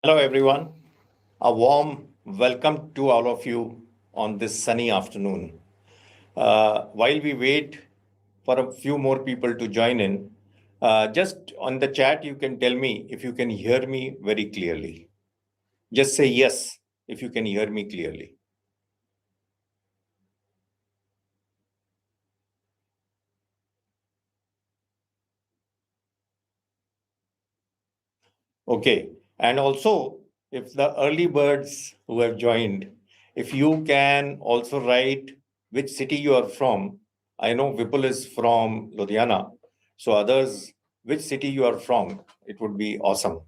Hello, everyone. A warm welcome to all of you on this sunny afternoon. While we wait for a few more people to join in, just on the chat, you can tell me if you can hear me very clearly. Just say yes if you can hear me clearly. Okay. And also, if the early birds who have joined, if you can also write which city you are from. I know Vipul is from Ludhiana. So others, which city you are from, it would be awesome.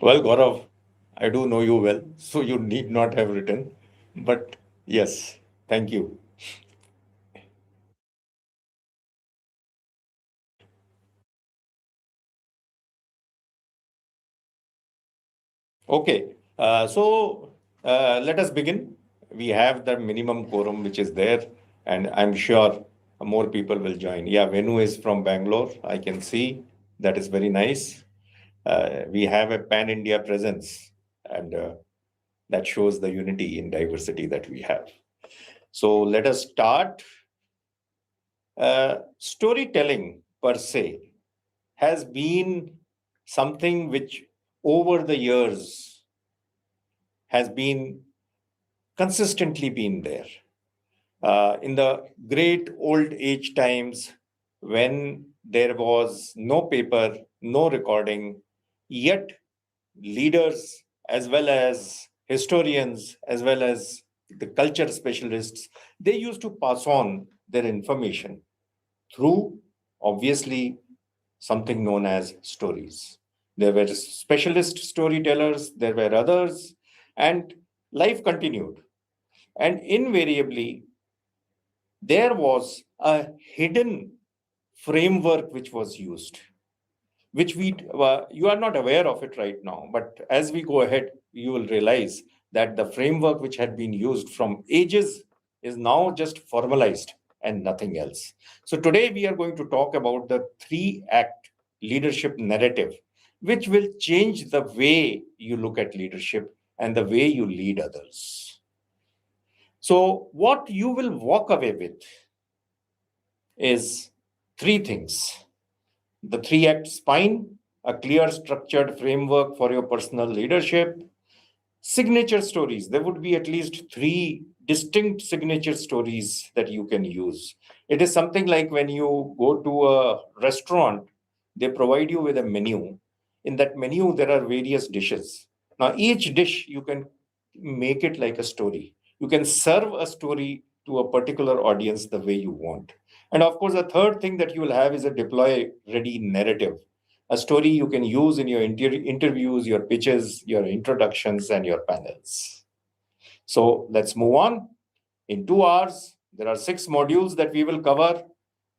Well, Gaurav, I do know you well, so you need not have written. But yes, thank you. Okay, let us begin. We have the minimum quorum which is there, and I'm sure more people will join. Yeah, Venu is from Bangalore. I can see that is very nice. We have a pan India presence, and that shows the unity in diversity that we have. So let us start. Storytelling per se has been something which over the years has been consistently been there. In the great old age times when there was no paper, no recording, yet leaders as well as historians as well as the culture specialists, they used to pass on their information through obviously something known as stories. There were specialist storytellers, there were others, and life continued. And invariably, there was a hidden framework which was used, which you are not aware of it right now. But as we go ahead, you will realize that the framework which had been used from ages is now just formalized and nothing else. So today we are going to talk about the three act leadership narrative, which will change the way you look at leadership and the way you lead others. So, what you will walk away with is three things: the three act spine, a clear, structured framework for your personal leadership, signature stories. There would be at least three distinct signature stories that you can use. It is something like when you go to a restaurant, they provide you with a menu. In that menu, there are various dishes. Now, each dish you can make it like a story. You can serve a story to a particular audience the way you want. And of course, the third thing that you will have is a deploy ready narrative, a story you can use in your interviews, your pitches, your introductions, and your panels. So let's move on. In 2 hours, there are 6 modules that we will cover,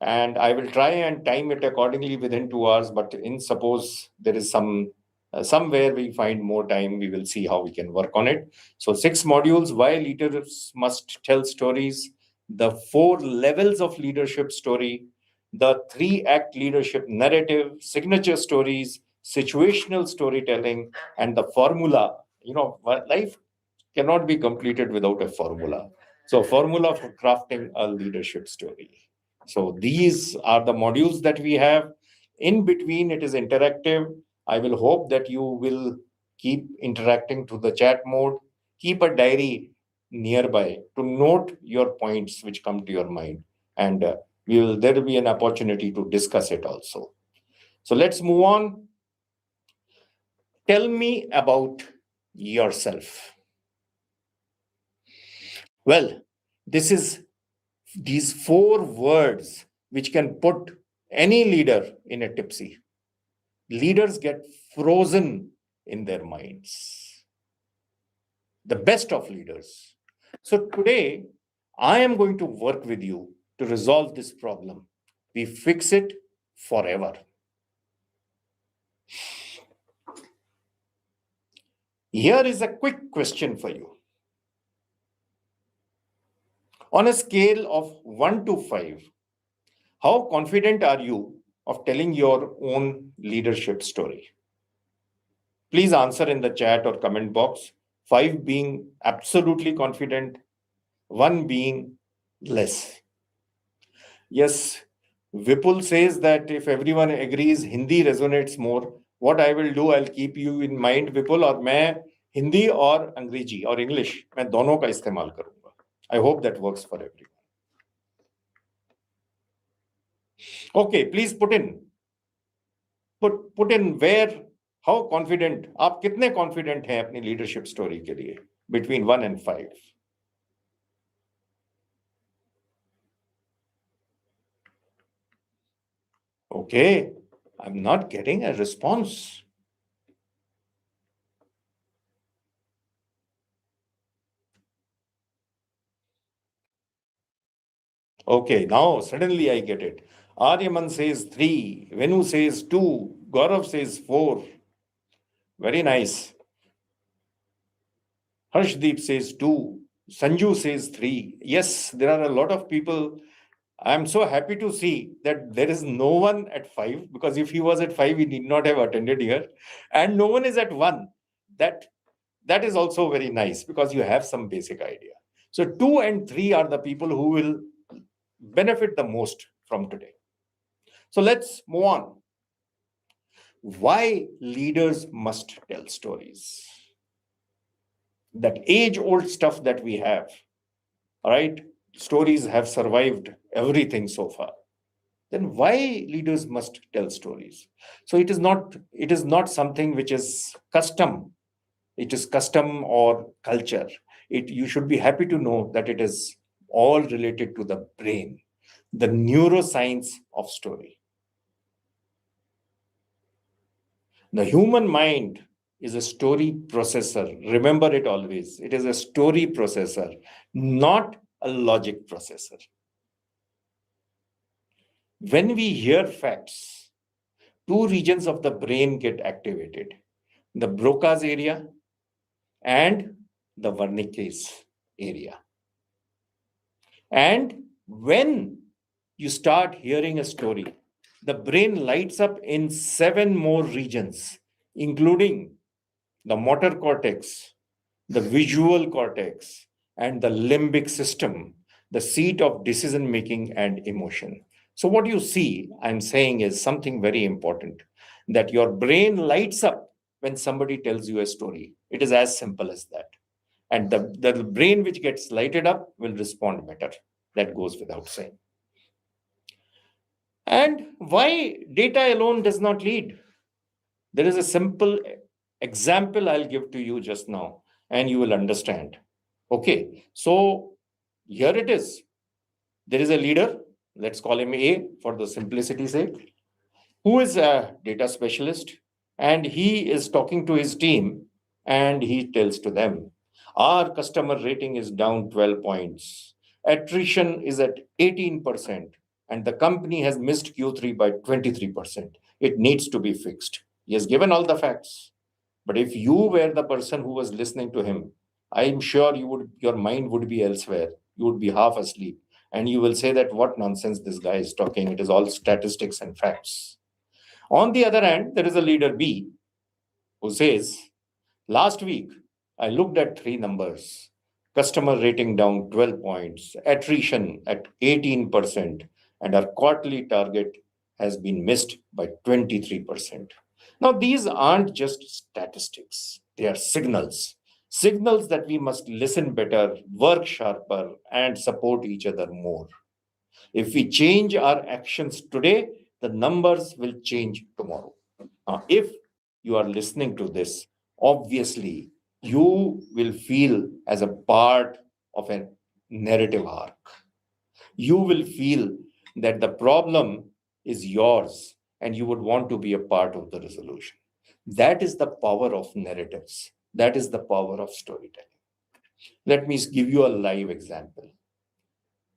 and I will try and time it accordingly within 2 hours. But in suppose there is somewhere we find more time, we will see how we can work on it. So 6 modules: why leaders must tell stories, the 4 levels of leadership story, the three-act leadership narrative, signature stories, situational storytelling, and the formula. Life cannot be completed without a formula. So, formula for crafting a leadership story. So, these are the modules that we have. In between, it is interactive. I will hope that you will keep interacting through the chat mode. Keep a diary nearby to note your points which come to your mind, and there will be an opportunity to discuss it also. So let's move on. Tell me about yourself. Well, this is these 4 words which can put any leader in a tipsy. Leaders get frozen in their minds, the best of leaders. So today, I am going to work with you to resolve this problem. We fix it forever. Here is a quick question for you. On a scale of 1 to 5, how confident are you of telling your own leadership story? Please answer in the chat or comment box. 5 being absolutely confident, 1 being less. Yes, Vipul says that if everyone agrees, Hindi resonates more. What I will do, I'll keep you in mind, Vipul, और मैं हिंदी और अंग्रेजी और English मैं दोनों का इस्तेमाल करूंगा. I hope that works for everyone. Okay, please put in where, how confident, आप कितने confident हैं अपनी leadership story के लिए between 1 and 5. Okay, I'm not getting a response. Okay, now suddenly I get it. Aryaman says 3, Venu says 2, Gaurav says 4. Very nice. Harshdeep says 2, Sanju says 3. Yes, there are a lot of people. I'm so happy to see that there is no one at 5, because if he was at 5, he need not have attended here. And no one is at 1. That is also very nice, because you have some basic idea. So 2 and 3 are the people who will benefit the most from today. So let's move on. Why leaders must tell stories? That age-old stuff that we have, right? Stories have survived everything so far. Then why leaders must tell stories? So it is not something which is custom. It is custom or culture. You should be happy to know that it is all related to the brain, the neuroscience of story. The human mind is a story processor. Remember it always. It is a story processor, not a logic processor. When we hear facts, 2 regions of the brain get activated, the Broca's area and the Wernicke's area. And when you start hearing a story, the brain lights up in 7 more regions, including the motor cortex, the visual cortex, and the limbic system, the seat of decision making and emotion. So what you see, I'm saying, is something very important, that your brain lights up when somebody tells you a story. It is as simple as that. And the brain which gets lighted up will respond better. That goes without saying. And why data alone does not lead? There is a simple example I'll give to you just now, and you will understand. Okay, so here it is. There is a leader, let's call him A for the simplicity's sake, who is a data specialist, and he is talking to his team, and he tells to them, our customer rating is down 12 points. Attrition is at 18%, and the company has missed Q3 by 23%. It needs to be fixed. He has given all the facts. But if you were the person who was listening to him, I'm sure your mind would be elsewhere. You would be half asleep. And you will say that what nonsense this guy is talking. It is all statistics and facts. On the other hand, there is a leader B who says, last week, I looked at 3 numbers. Customer rating down 12 points, attrition at 18%, and our quarterly target has been missed by 23%. Now, these aren't just statistics, they are signals. Signals that we must listen better, work sharper, and support each other more. If we change our actions today, the numbers will change tomorrow. Now, if you are listening to this, obviously, you will feel as a part of a narrative arc. You will feel that the problem is yours and you would want to be a part of the resolution. That is the power of narratives. That is the power of storytelling. Let me give you a live example.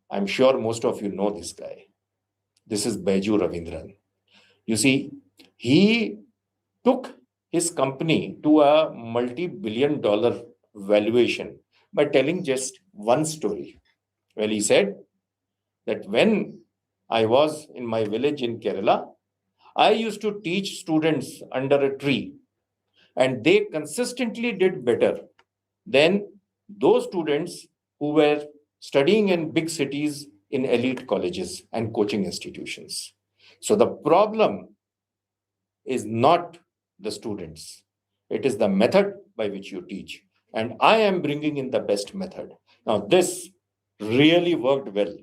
I'm sure most of you know this guy. This is Baiju Ravindran. You see, he took his company to a multi-billion dollar valuation by telling just one story. Well, he said that when I was in my village in Kerala, I used to teach students under a tree, and they consistently did better than those students who were studying in big cities in elite colleges and coaching institutions. So the problem is not the students, it is the method by which you teach. And I am bringing in the best method. Now, this really worked well,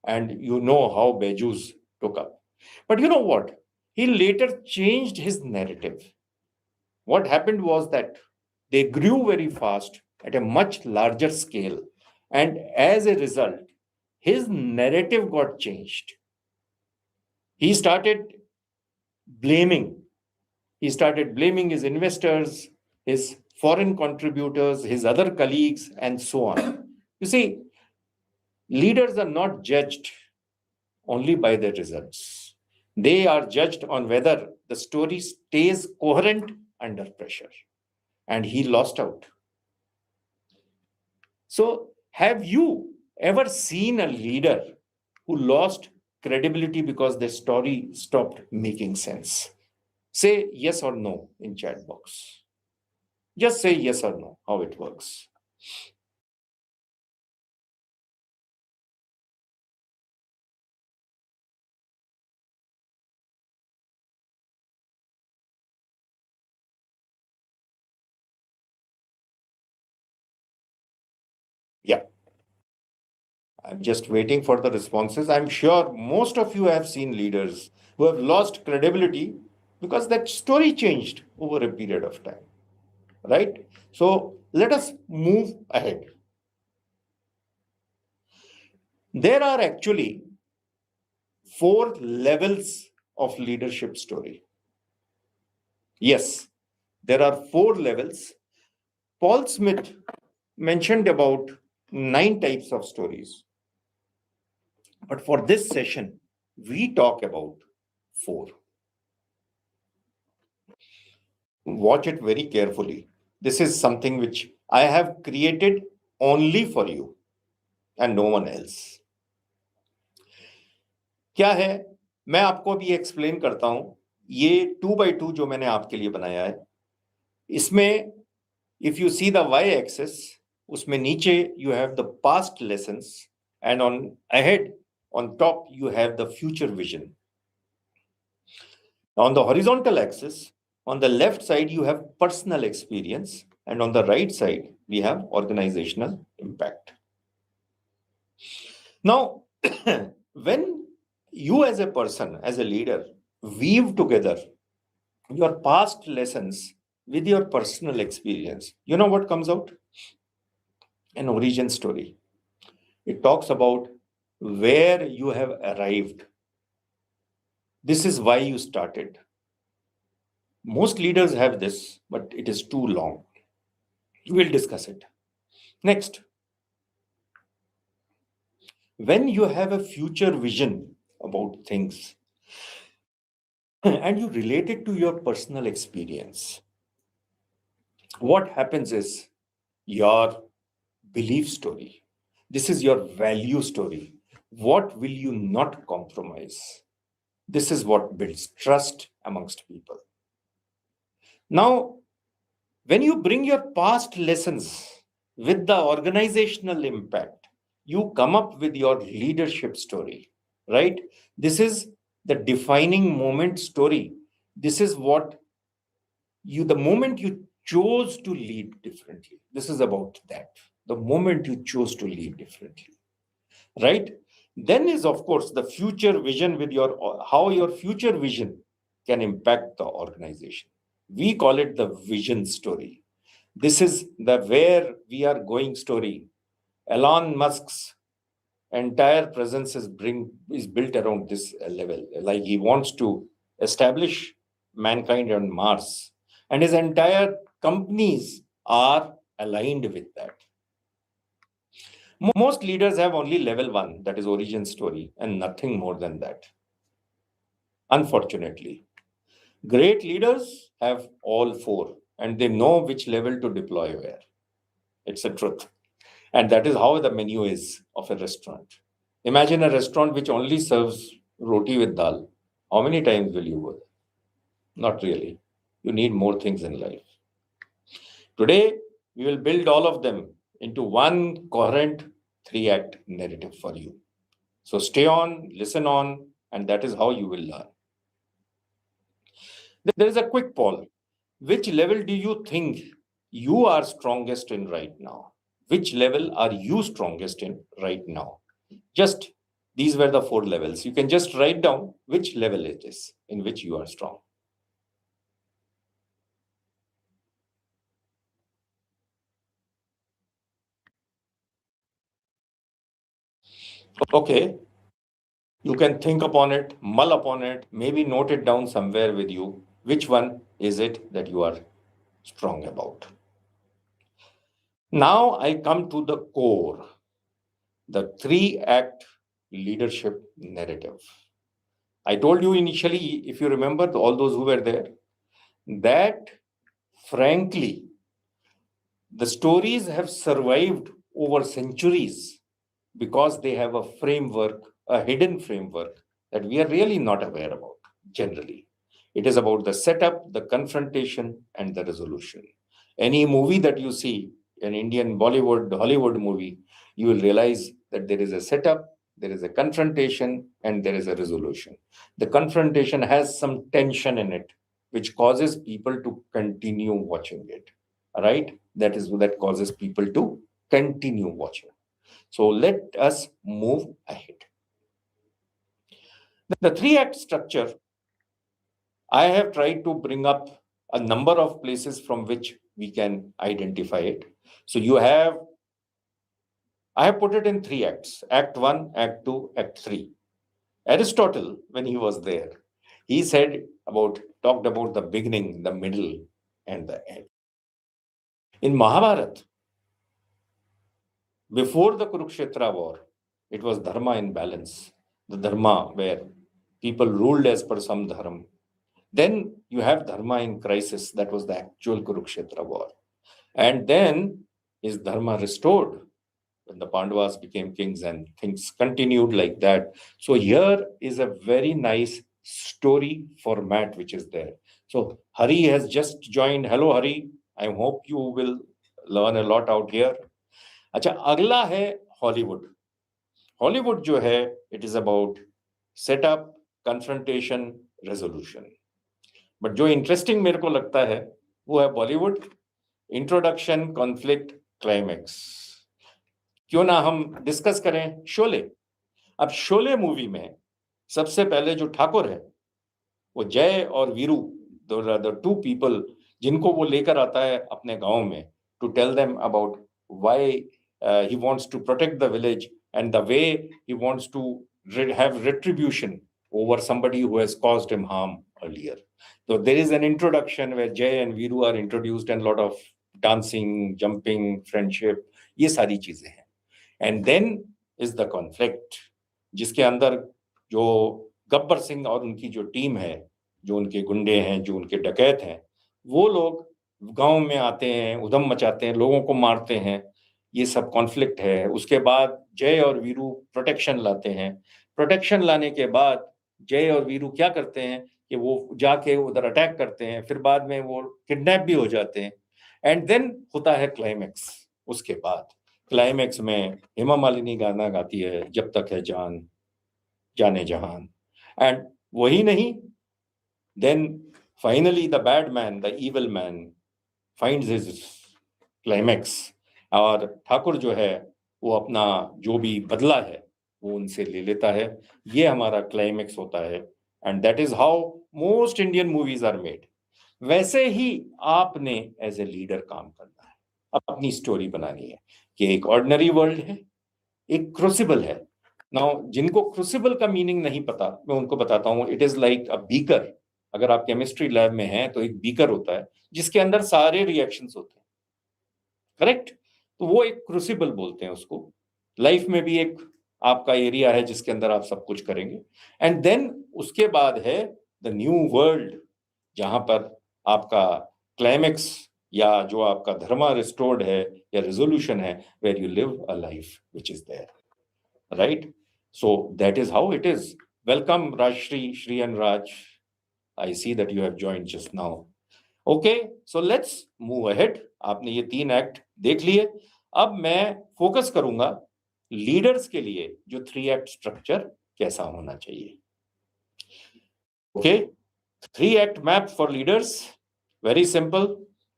and you know how Bejus took up. But you know what? He later changed his narrative. What happened was that they grew very fast at a much larger scale. And as a result, his narrative got changed. He started blaming. He started blaming his investors, his foreign contributors, his other colleagues, and so on. You see, leaders are not judged only by their results. They are judged on whether the story stays coherent under pressure. And he lost out. So, have you ever seen a leader who lost credibility because their story stopped making sense? Say yes or no in chat box. Just say yes or no, how it works. Yeah, I'm just waiting for the responses. I'm sure most of you have seen leaders who have lost credibility because that story changed over a period of time, right? So let us move ahead. There are actually four levels of leadership story. Yes, there are four levels. Paul Smith mentioned about 9 types of stories. But for this session, we talk about four. Watch it very carefully. This is something which I have created only for you and no one else. क्या है, मैं आपको अभी explain करता हूं. ये 2x2 जो मैंने आपके लिए बनाया है, इसमें if you see the y-axis, उसमें नीचे you have the past lessons and on ahead on top you have the future vision. On the horizontal axis, on the left side you have personal experience and on the right side we have organizational impact. Now, when you as a person, as a leader, weave together your past lessons with your personal experience, you know what comes out? An origin story. It talks about where you have arrived. This is why you started. Most leaders have this, but it is too long. We'll discuss it. Next, when you have a future vision about things and you relate it to your personal experience, what happens is your belief story. This is your value story. What will you not compromise? This is what builds trust amongst people. Now, when you bring your past lessons with the organizational impact, you come up with your leadership story, right? This is the defining moment story. This is what the moment you chose to lead differently. This is about that. The moment you chose to lead differently, right? Then is, of course, the future vision with how your future vision can impact the organization. We call it the vision story. This is the where we are going story. Elon Musk's entire presence is built around this level. Like he wants to establish mankind on Mars, and his entire companies are aligned with that. Most leaders have only level one, that is origin story, and nothing more than that. Unfortunately, Great leaders have all four, and they know which level to deploy where. It's a truth. And that is how the menu is of a restaurant. Imagine a restaurant which only serves roti with dal. How many times will you go? Not really. You need more things in life. Today, we will build all of them into one coherent three-act narrative for you. So stay on, listen on, and that is how you will learn. There is a quick poll. Which level do you think you are strongest in right now? Which level are you strongest in right now? Just these were the four levels. You can just write down which level it is in which you are strong. Okay, you can think upon it, mull upon it, maybe note it down somewhere with you. Which one is it that you are strong about? Now I come to the core, the three-act leadership narrative. I told you initially, if you remember, all those who were there, that frankly, the stories have survived over centuries because they have a framework, a hidden framework that we are really not aware about generally. It is about the setup, the confrontation, and the resolution. Any movie that you see, an Indian Bollywood, Hollywood movie, you will realize that there is a setup, there is a confrontation, and there is a resolution. The confrontation has some tension in it, which causes people to continue watching it. Right? That causes people to continue watching. So let us move ahead. The three-act structure, I have tried to bring up a number of places from which we can identify it. So I have put it in three acts: Act 1, Act 2, Act 3. Aristotle, when he was there, he talked about the beginning, the middle, and the end. In Mahabharata, before the Kurukshetra war, it was dharma in balance, the dharma where people ruled as per some dharma. Then you have dharma in crisis, that was the actual Kurukshetra war. And then is dharma restored when the Pandavas became kings and things continued like that. So here is a very nice story format which is there. So Hari has just joined. Hello Hari, I hope you will learn a lot out here. अच्छा, अगला है Hollywood. Hollywood जो है, it is about setup, confrontation, resolution. But जो interesting मेरे को लगता है वो है बॉलीवुड, इंट्रोडक्शन, कॉन्फ्लिक्ट, क्लाइमैक्स. क्यों ना हम डिस्कस करें शोले. अब शोले मूवी में सबसे पहले जो ठाकुर है वो जय और वीरू, द टू पीपल जिनको वो लेकर आता है अपने गांव में to tell them about why he wants to protect the village and the way he wants to have retribution over somebody who has caused him harm earlier. So there is an introduction where Jay and Viru are introduced and a lot of dancing, jumping, friendship, ये सारी चीजें हैं. And then is the conflict, जिसके अंदर जो गब्बर सिंह और उनकी जो टीम है, जो उनके गुंडे हैं, जो उनके डकैत हैं, वो लोग गांव में आते हैं, उधम मचाते हैं, लोगों को मारते हैं. ये सब कॉन्फ्लिक्ट है. उसके बाद जय और वीरू प्रोटेक्शन लाते हैं. प्रोटेक्शन लाने के बाद जय और वीरू क्या करते हैं कि वो जाके उधर अटैक करते हैं, फिर बाद में वो किडनैप भी हो जाते हैं. एंड देन होता है क्लाइमैक्स. उसके बाद क्लाइमैक्स में हेमा मालिनी गाना गाती है, जब तक है जान जाने जहान. एंड वही नहीं, then finally the bad man, the evil man finds his climax. और ठाकुर जो है वो अपना जो भी बदला है वो उनसे ले लेता है. ये हमारा क्लाइमैक्स होता है. And that is how most Indian movies are made. वैसे ही आपने एज ए लीडर काम करना है, अपनी स्टोरी बनानी है कि एक ऑर्डिनरी वर्ल्ड है, एक क्रूसिबल है. नाउ जिनको क्रूसिबल का मीनिंग नहीं पता, मैं उनको बताता हूँ. It is like a beaker. अगर आप केमिस्ट्री लैब में हैं तो एक बीकर होता है जिसके अंदर सारे रिएक्शंस होते हैं. करेक्ट? तो वो एक क्रूसिबल बोलते हैं उसको. लाइफ में भी एक आपका एरिया है जिसके अंदर आप सब कुछ करेंगे. एंड देन उसके बाद है द न्यू वर्ल्ड, जहां पर आपका क्लाइमेक्स या जो आपका धर्मा रिस्टोर्ड है या रेजोल्यूशन है, where you live a life which is there, right? So that is how it is. Welcome Rajshri, Shri and Raj. I see that you have joined just now. Okay, so let's move ahead. आपने ये 3 act देख लिए. अब मैं focus करूंगा leaders के लिए जो 3 एक्ट स्ट्रक्चर कैसा होना चाहिए. Okay, 3 act map for leaders. Very simple.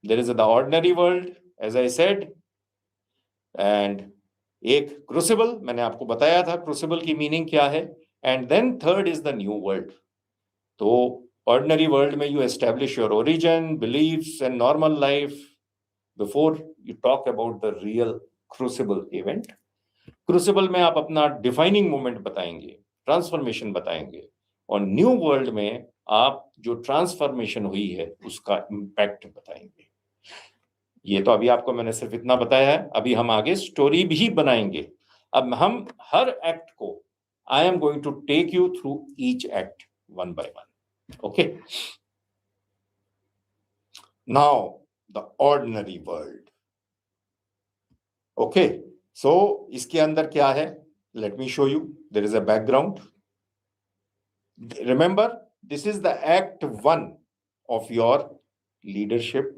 There is the ordinary world, as I said, and एक क्रूसिबल, मैंने आपको बताया था क्रूसिबल की मीनिंग क्या है. And then third is the new world. तो ordinary world में you establish your origin, beliefs and normal life before you talk about the real crucible event. Crucible में आप अपना defining moment बताएंगे, transformation बताएंगे, और new world में आप जो transformation हुई है उसका impact बताएंगे. ये तो अभी आपको मैंने सिर्फ इतना बताया है. अभी हम आगे स्टोरी भी बनाएंगे. अब हम हर एक्ट को I am going to take you through each act one by one. Okay. Now the ordinary world. Okay. So इसके अंदर क्या है? Let me show you. There is a background. Remember, this is the act 1 of your leadership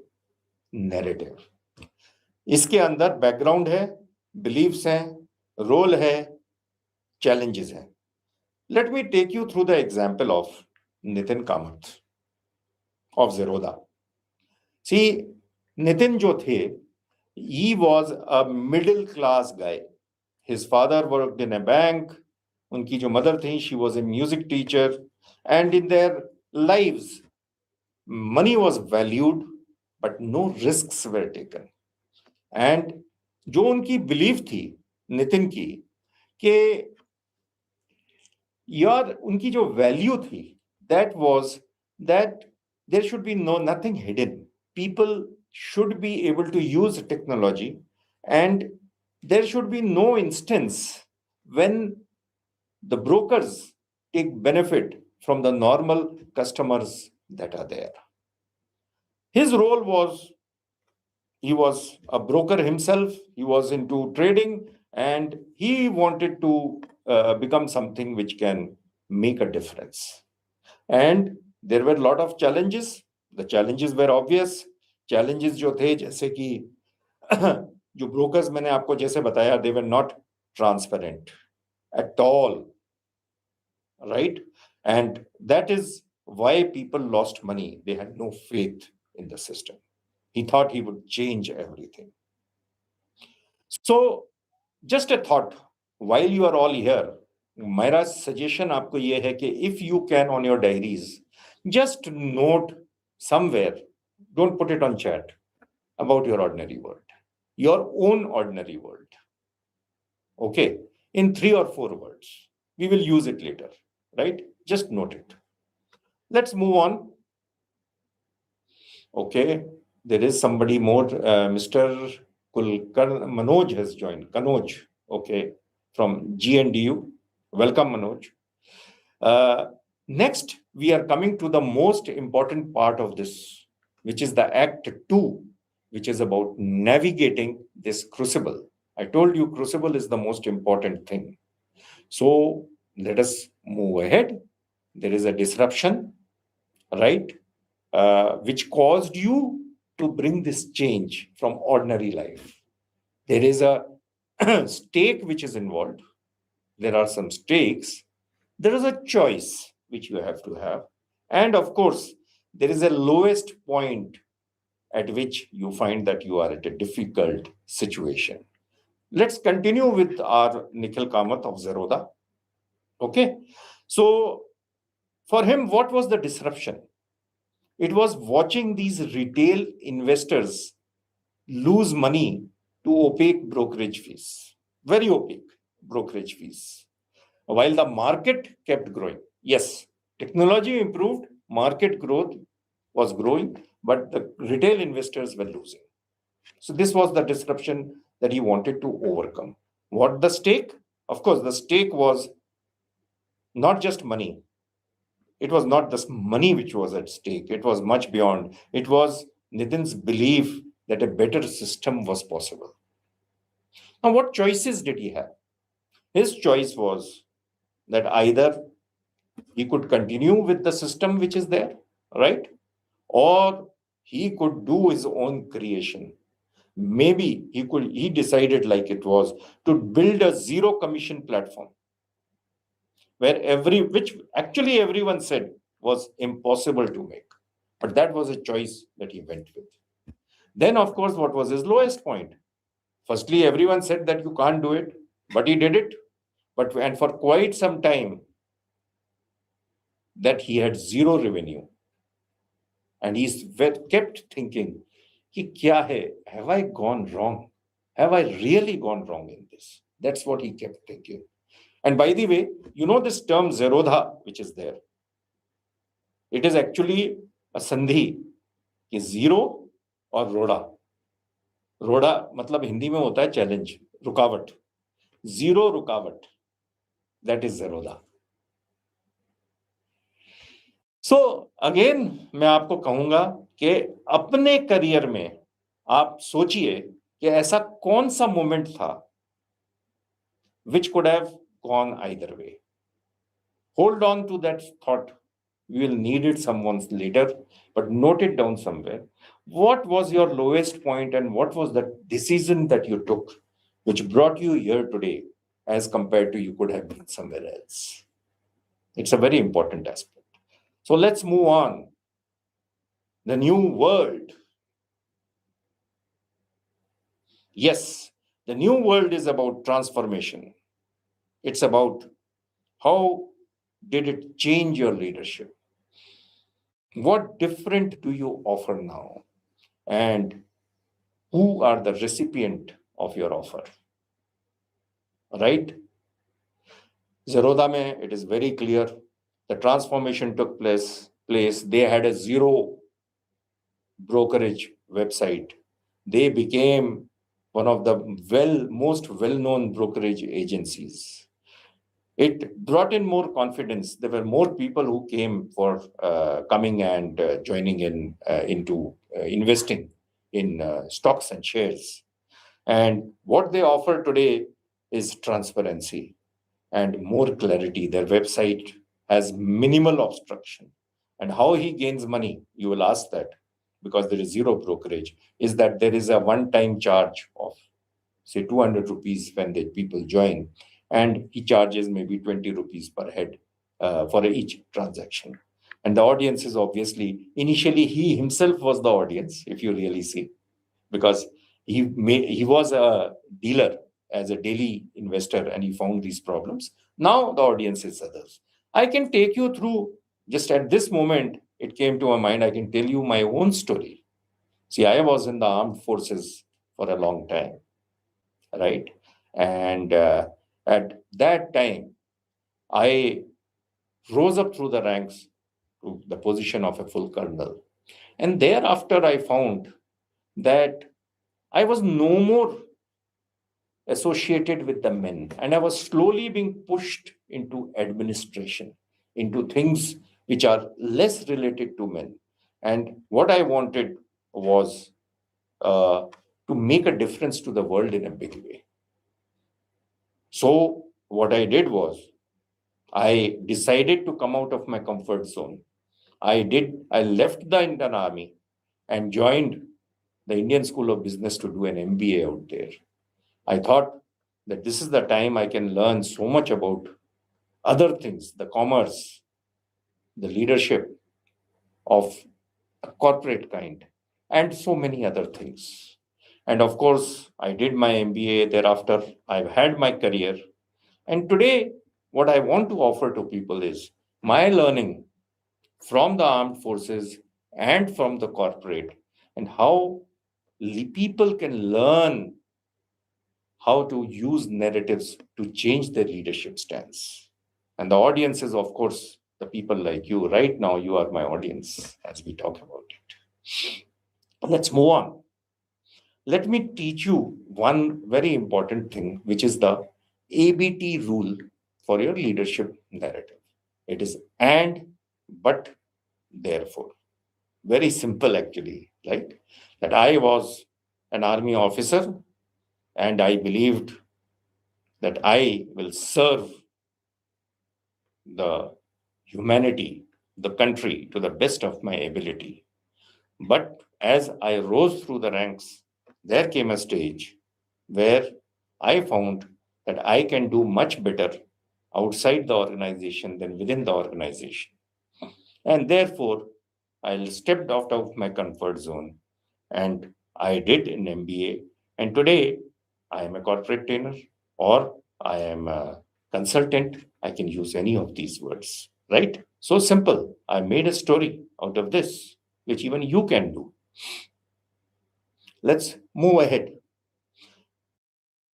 narrative. इसके अंदर background है, beliefs हैं, role है, challenges हैं. Let me take you through the example of Nitin Kamath of Zerodha. See, Nitin जो थे, he was a middle class guy. His father worked in a bank. उनकी जो mother थी, she was a music teacher. And in their lives, money was valued, but no risks were taken. And जो उनकी belief थी, नितिन की, कि यार उनकी जो value थी, that was that there should be nothing hidden. People should be able to use technology, and there should be no instance when the brokers take benefit from the normal customers that are there. His role was, he was a broker himself, he was into trading, and he wanted to become something which can make a difference. And there were a lot of challenges. The challenges were obvious. Challenges जो थे, जैसे कि जो brokers मैंने आपको जैसे बताया, they were not transparent at all, right? And that is why people lost money. They had no faith in the system. He thought he would change everything. So just a thought, while you are all here, मेरा suggestion आपको ये है कि if you can on your diaries, just note somewhere, don't put it on chat, about your ordinary world, your own ordinary world. Okay, in 3 or 4 words. We will use it later, right? Just note it. Let's move on. Okay, there is somebody more. Mr. Manoj has joined. Kanoj, okay, from GNDU. Welcome, Manoj. Next, we are coming to the most important part of this, which is the Act 2, which is about navigating this crucible. I told you crucible is the most important thing. So let us move ahead. There is a disruption, right, which caused you to bring this change from ordinary life. There is a stake which is involved. There are some stakes. There is a choice which you have to have. And of course, there is a lowest point at which you find that you are at a difficult situation. Let's continue with our Nikhil Kamath of Zerodha. Okay. So for him, what was the disruption? It was watching these retail investors lose money to opaque brokerage fees, very opaque brokerage fees, while the market kept growing. Yes, technology improved, market growth was growing, but the retail investors were losing. So this was the disruption that he wanted to overcome. What the stake? Of course, the stake was not just money. it was not just money which was at stake. It was much beyond. It was Nitin's belief that a better system was possible. Now, what choices did he have? His choice was that either he could continue with the system which is there, right? Or he could do his own creation. Maybe he decided, like it was, to build a zero commission platform where which actually everyone said was impossible to make. But that was a choice that he went with. Then, of course, what was his lowest point? Firstly, everyone said that you can't do it, but he did it. And for quite some time, that he had zero revenue. And he kept thinking, Ki kya hai? Have I gone wrong? Have I really gone wrong in this? That's what he kept thinking. And by the way, you know this term Zerodha, which is there. It is actually a sandhi, कि zero और रोड़ा. रोड़ा मतलब हिंदी में होता है challenge, रुकावट. Zero रुकावट, that is Zerodha. So again मैं आपको कहूंगा कि अपने करियर में आप सोचिए कि ऐसा कौन सा मोमेंट था which could have gone either way. Hold on to that thought. You will need it someone later, but note it down somewhere. What was your lowest point and what was the decision that you took which brought you here today as compared to you could have been somewhere else? It's a very important aspect. So let's move on. The new world. Yes, the new world is about transformation. It's about how did it change your leadership? What different do you offer now? And who are the recipient of your offer? Right? Zerodha mein, it is very clear. The transformation took place. They had a zero brokerage website. They became one of the most well-known brokerage agencies. It brought in more confidence. There were more people who came for coming and joining into investing in stocks and shares. And what they offer today is transparency and more clarity. Their website has minimal obstruction. And how he gains money, you will ask that, because there is zero brokerage, is that there is a one-time charge of, say, 200 rupees when the people join, and he charges maybe 20 rupees per head for each transaction. And the audience is obviously, initially he himself was the audience, if you really see, because he was a dealer as a daily investor and he found these problems. Now the audience is others. I can take you through, just at this moment, it came to my mind, I can tell you my own story. See, I was in the armed forces for a long time, right? And at that time, I rose up through the ranks to the position of a full colonel. And thereafter, I found that I was no more associated with the men, and I was slowly being pushed into administration, into things which are less related to men. And what I wanted was to make a difference to the world in a big way. So what I did was, I decided to come out of my comfort zone. I left the Indian Army and joined the Indian School of Business to do an MBA out there. I thought that this is the time I can learn so much about other things, the commerce, the leadership of a corporate kind, and so many other things. And of course, I did my MBA. Thereafter, I've had my career. And today, what I want to offer to people is my learning from the armed forces and from the corporate, and how people can learn how to use narratives to change their leadership stance. And the audience is, of course, the people like you. Right now, you are my audience as we talk about it. Let's move on. Let me teach you one very important thing, which is the ABT rule for your leadership narrative. It is and, but therefore. Very simple, actually, right? That I was an army officer and I believed that I will serve the humanity, the country to the best of my ability. But as I rose through the ranks, there came a stage where I found that I can do much better outside the organization than within the organization. And therefore, I stepped out of my comfort zone and I did an MBA. And today, I am a corporate trainer or I am a consultant. I can use any of these words, right? So simple. I made a story out of this, which even you can do. Let's move ahead.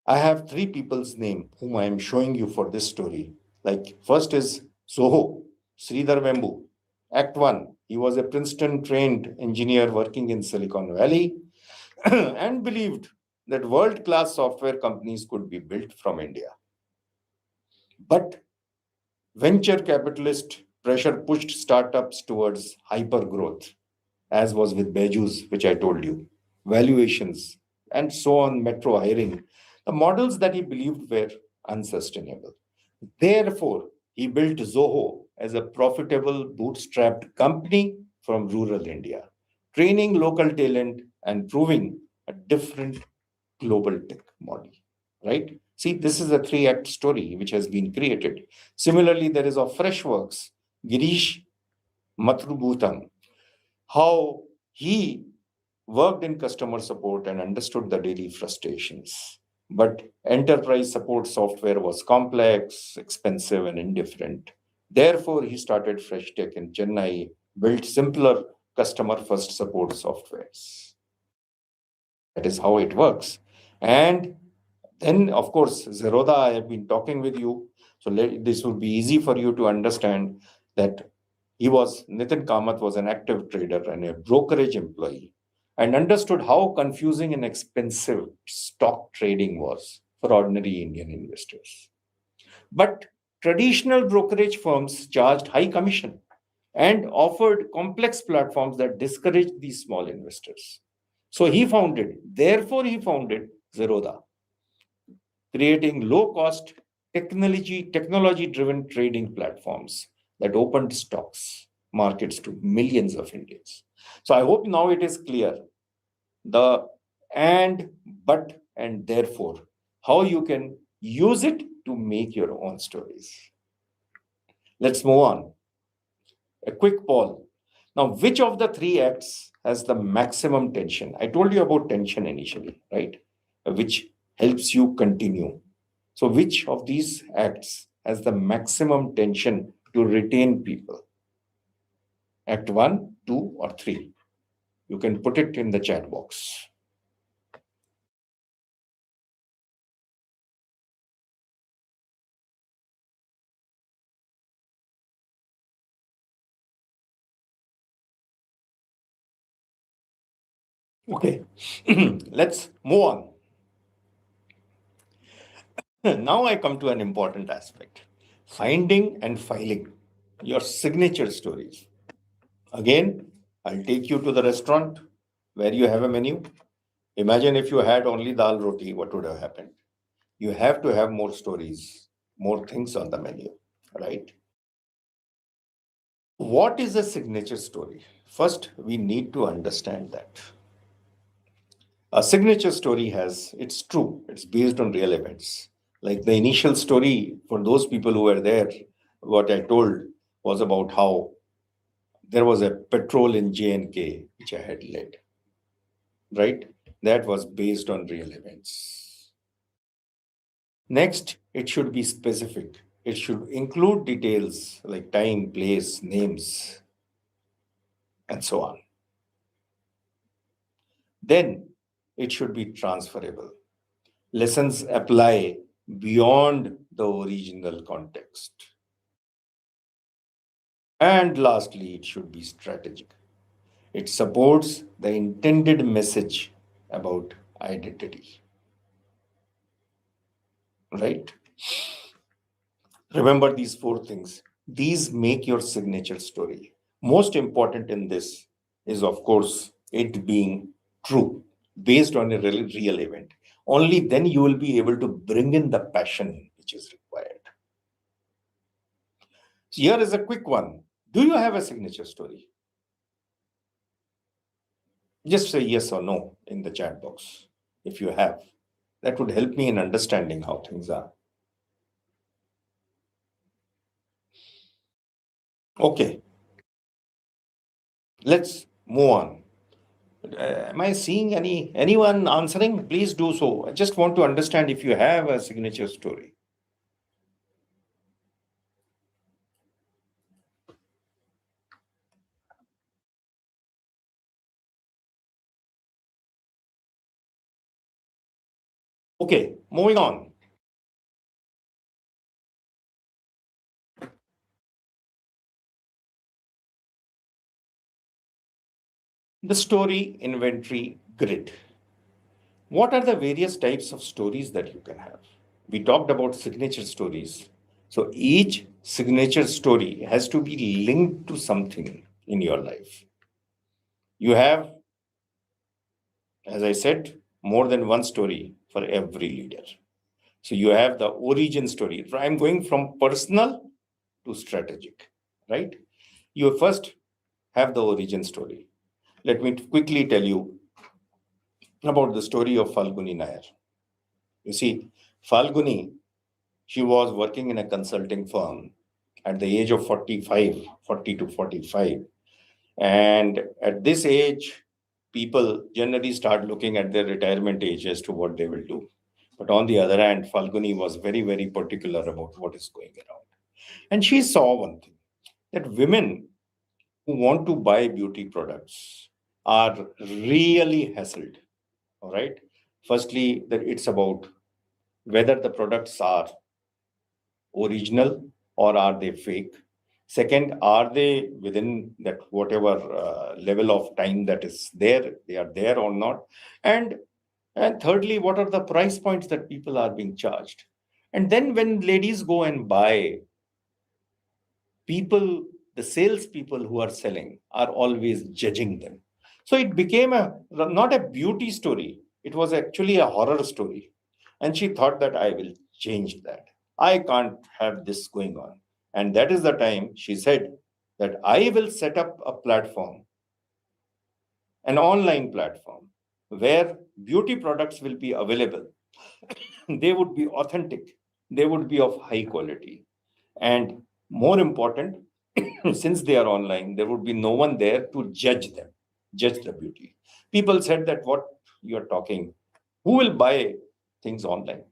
I have three people's name whom I am showing you for this story. Like first is Soho, Sridhar Vembu. Act 1, he was a Princeton trained engineer working in Silicon Valley and believed that world class software companies could be built from India. But venture capitalist pressure pushed startups towards hyper growth, as was with Beju's, which I told you, valuations, and so on, metro hiring. The models that he believed were unsustainable. Therefore, he built Zoho as a profitable bootstrapped company from rural India, training local talent and proving a different global tech model. Right? See, this is a three-act story which has been created. Similarly, there is of Freshworks, Girish Matrubhutam, how he worked in customer support and understood the daily frustrations. But enterprise support software was complex, expensive, and indifferent. Therefore, he started Fresh Tech in Chennai, built simpler customer first support softwares. That is how it works. And then, of course, Zerodha, I have been talking with you. So this would be easy for you to understand that Nitin Kamath was an active trader and a brokerage employee and understood how confusing and expensive stock trading was for ordinary Indian investors. But traditional brokerage firms charged high commission and offered complex platforms that discouraged these small investors. So therefore, he founded Zerodha, creating low cost technology driven trading platforms that opened stocks markets to millions of Indians. So I hope now it is clear the and, but, and therefore, how you can use it to make your own stories. Let's move on. A quick poll. Now, which of the three acts has the maximum tension? I told you about tension initially, right? Which helps you continue. So, which of these acts has the maximum tension to retain people? Act 1, 2, or 3? You can put it in the chat box. Okay, let's move on. Now I come to an important aspect, finding and filing your signature stories. Again, I'll take you to the restaurant where you have a menu. Imagine if you had only dal roti, what would have happened? You have to have more stories, more things on the menu, right? What is a signature story? First, we need to understand that. A signature story it's true, it's based on real events. Like the initial story for those people who were there, what I told was about how there was a patrol in J&K, which I had led, right? That was based on real events. Next, it should be specific. It should include details like time, place, names, and so on. Then it should be transferable. Lessons apply beyond the original context. And lastly, it should be strategic. It supports the intended message about identity. Right? Remember these four things. These make your signature story. Most important in this is, of course, it being true, based on a real event. Only then you will be able to bring in the passion which is required. So here is a quick one. Do you have a signature story? Just say yes or no in the chat box if you have. That would help me in understanding how things are. Okay, let's move on. Am I seeing anyone answering? Please do so. I just want to understand if you have a signature story. Okay, moving on. The story inventory grid. What are the various types of stories that you can have? We talked about signature stories. So each signature story has to be linked to something in your life. You have, as I said, more than one story for every leader. So you have the origin story. I'm going from personal to strategic, right? You first have the origin story. Let me quickly tell you about the story of Falguni Nair. You see, Falguni, she was working in a consulting firm at the age of 45, 40 to 45. And at this age, people generally start looking at their retirement age as to what they will do. But on the other hand, Falguni was very, very particular about what is going around. And she saw one thing, that women who want to buy beauty products are really hassled. All right. Firstly, that it's about whether the products are original or are they fake. Second, are they within that whatever level of time that is there, they are there or not. And thirdly, what are the price points that people are being charged? And then when ladies go and buy, people, the salespeople who are selling are always judging them. So it became not a beauty story. It was actually a horror story. And she thought that I will change that. I can't have this going on. And that is the time she said that I will set up a platform, an online platform, where beauty products will be available. They would be authentic. They would be of high quality. And more important, since they are online, there would be no one there to judge them, judge the beauty. People said that what you're talking, who will buy things online?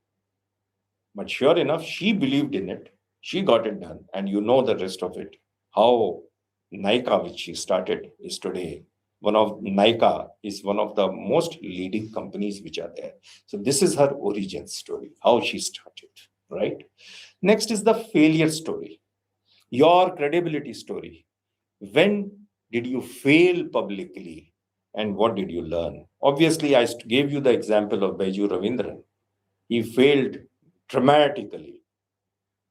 But sure enough, she believed in it. She got it done. And you know the rest of it. How Nika, which she started, is today Nika is one of the most leading companies which are there. So this is her origin story, how she started, right? Next is the failure story, your credibility story. When did you fail publicly and what did you learn? Obviously, I gave you the example of Baiju Ravindran. He failed dramatically,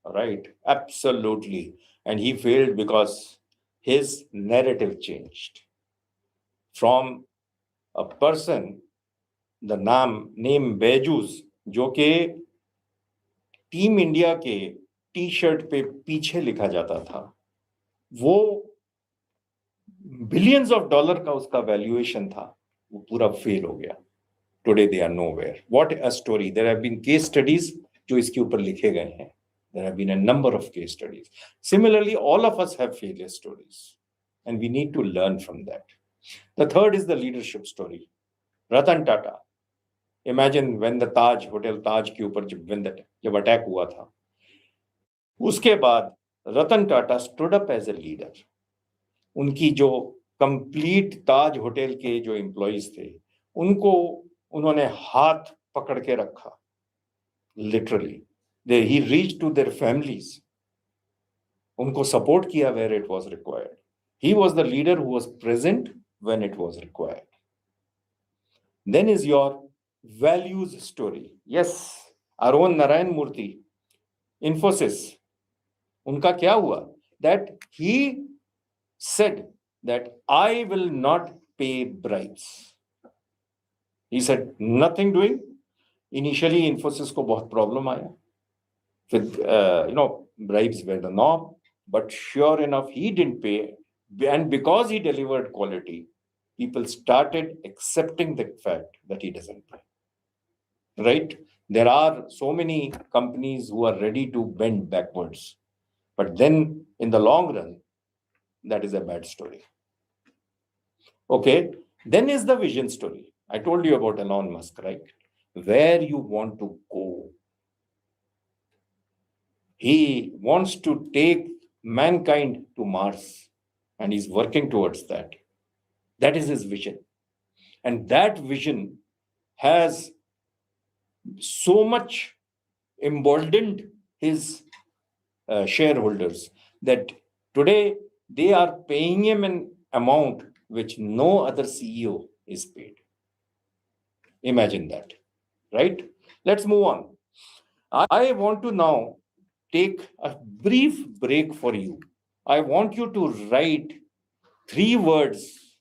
right? Absolutely. And he failed because his narrative changed from a person, the name Baijus, जो कि team India के T shirt पे पीछे लिखा जाता था, वो billions of dollar का उसका वैल्यूएशन था, वो पूरा फेल हो गया. Today they are nowhere. What a story. There have been case studies जो इसके ऊपर लिखे गए हैं. There have been a number of case studies. Similarly, all of us have failure stories, and we need to learn from that. The third is the leadership story. Ratan Tata. Imagine when the Taj Hotel Taj के ऊपर जब attack हुआ था, उसके बाद Ratan Tata stood up as a leader. उनकी जो complete ताज hotel के जो एम्प्लॉइज थे, उनको उन्होंने हाथ पकड़ के रखा. Literally he reached to their families. उनको सपोर्ट किया where it was required. He was the leader who was present when it was required. Then is your values story. Yes, our own Narayan Murthy, Infosys, उनका क्या हुआ? that he said that I will not pay bribes. He said nothing doing. Initially, Infosys को बहुत problem आया. With bribes were the norm, but sure enough, he didn't pay, and because he delivered quality, people started accepting the fact that he doesn't pay. Right? There are so many companies who are ready to bend backwards, but then in the long run, that is a bad story. Okay, then is the vision story. I told you about Elon Musk, right? Where you want to go. He wants to take mankind to Mars, and he's working towards that. That is his vision. And that vision has so much emboldened his shareholders that today they are paying him an amount which no other CEO is paid. Imagine that, right? Let's move on. I want to now take a brief break for you. I want you to write 3 words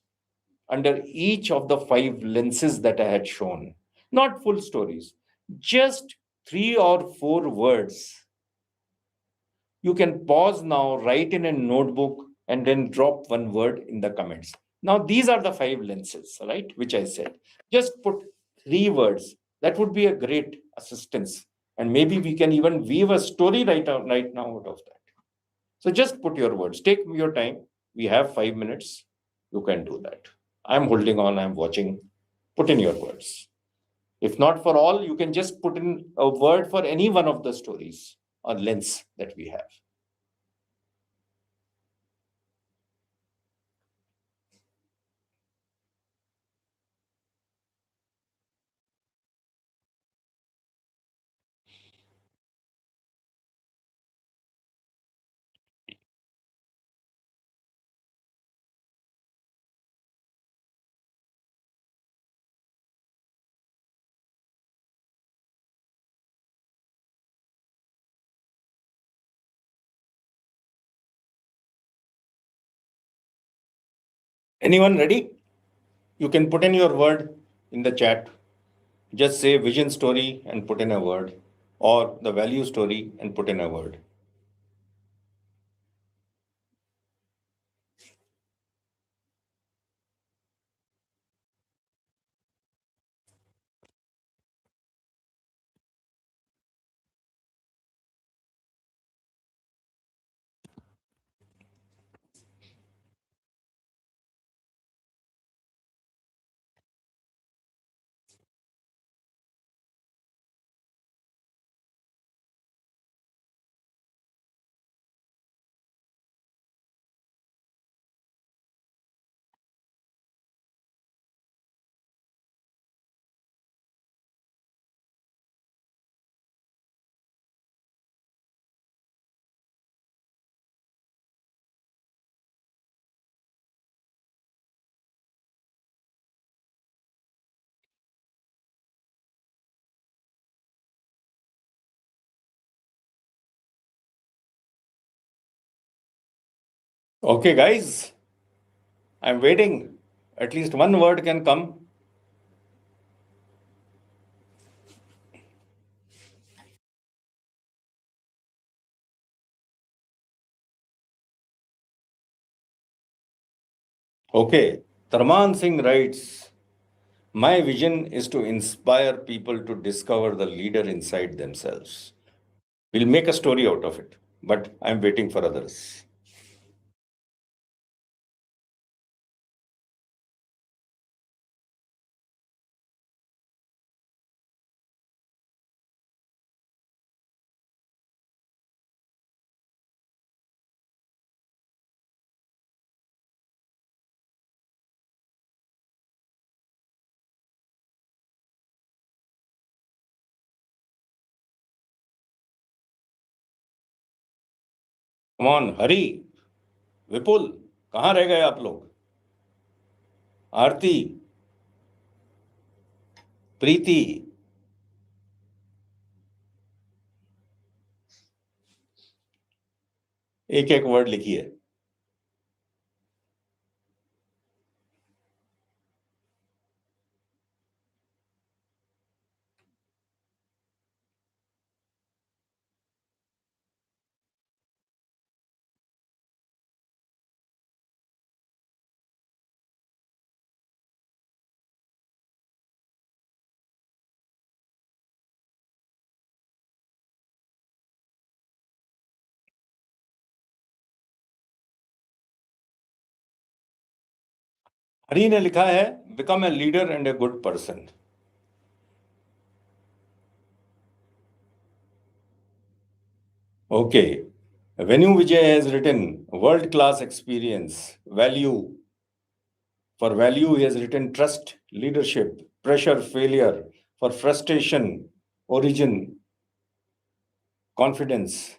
under each of the 5 lenses that I had shown. Not full stories, just 3 or 4 words. You can pause now, write in a notebook, and then drop 1 word in the comments. Now, these are the 5 lenses, right? Which I said. Just put 3 words. That would be a great assistance. And maybe we can even weave a story right now out of that. So just put your words. Take your time. We have 5 minutes. You can do that. I'm holding on. I'm watching. Put in your words. If not for all, you can just put in a word for any one of the stories or lens that we have. Anyone ready? You can put in your word in the chat. Just say vision story and put in a word, or the value story and put in a word. Okay, guys, I'm waiting. At least 1 word can come. Okay, Tarman Singh writes, my vision is to inspire people to discover the leader inside themselves. We'll make a story out of it, but I'm waiting for others. Come on, hurry. विपुल, कहाँ रह गए आप लोग? आरती, प्रीति, एक एक word लिखिए। हरी ने लिखा है, become a leader and a good person. Okay, Venu Vijay has written world class experience, value. For value, he has written trust, leadership, pressure, failure. For frustration, origin, confidence.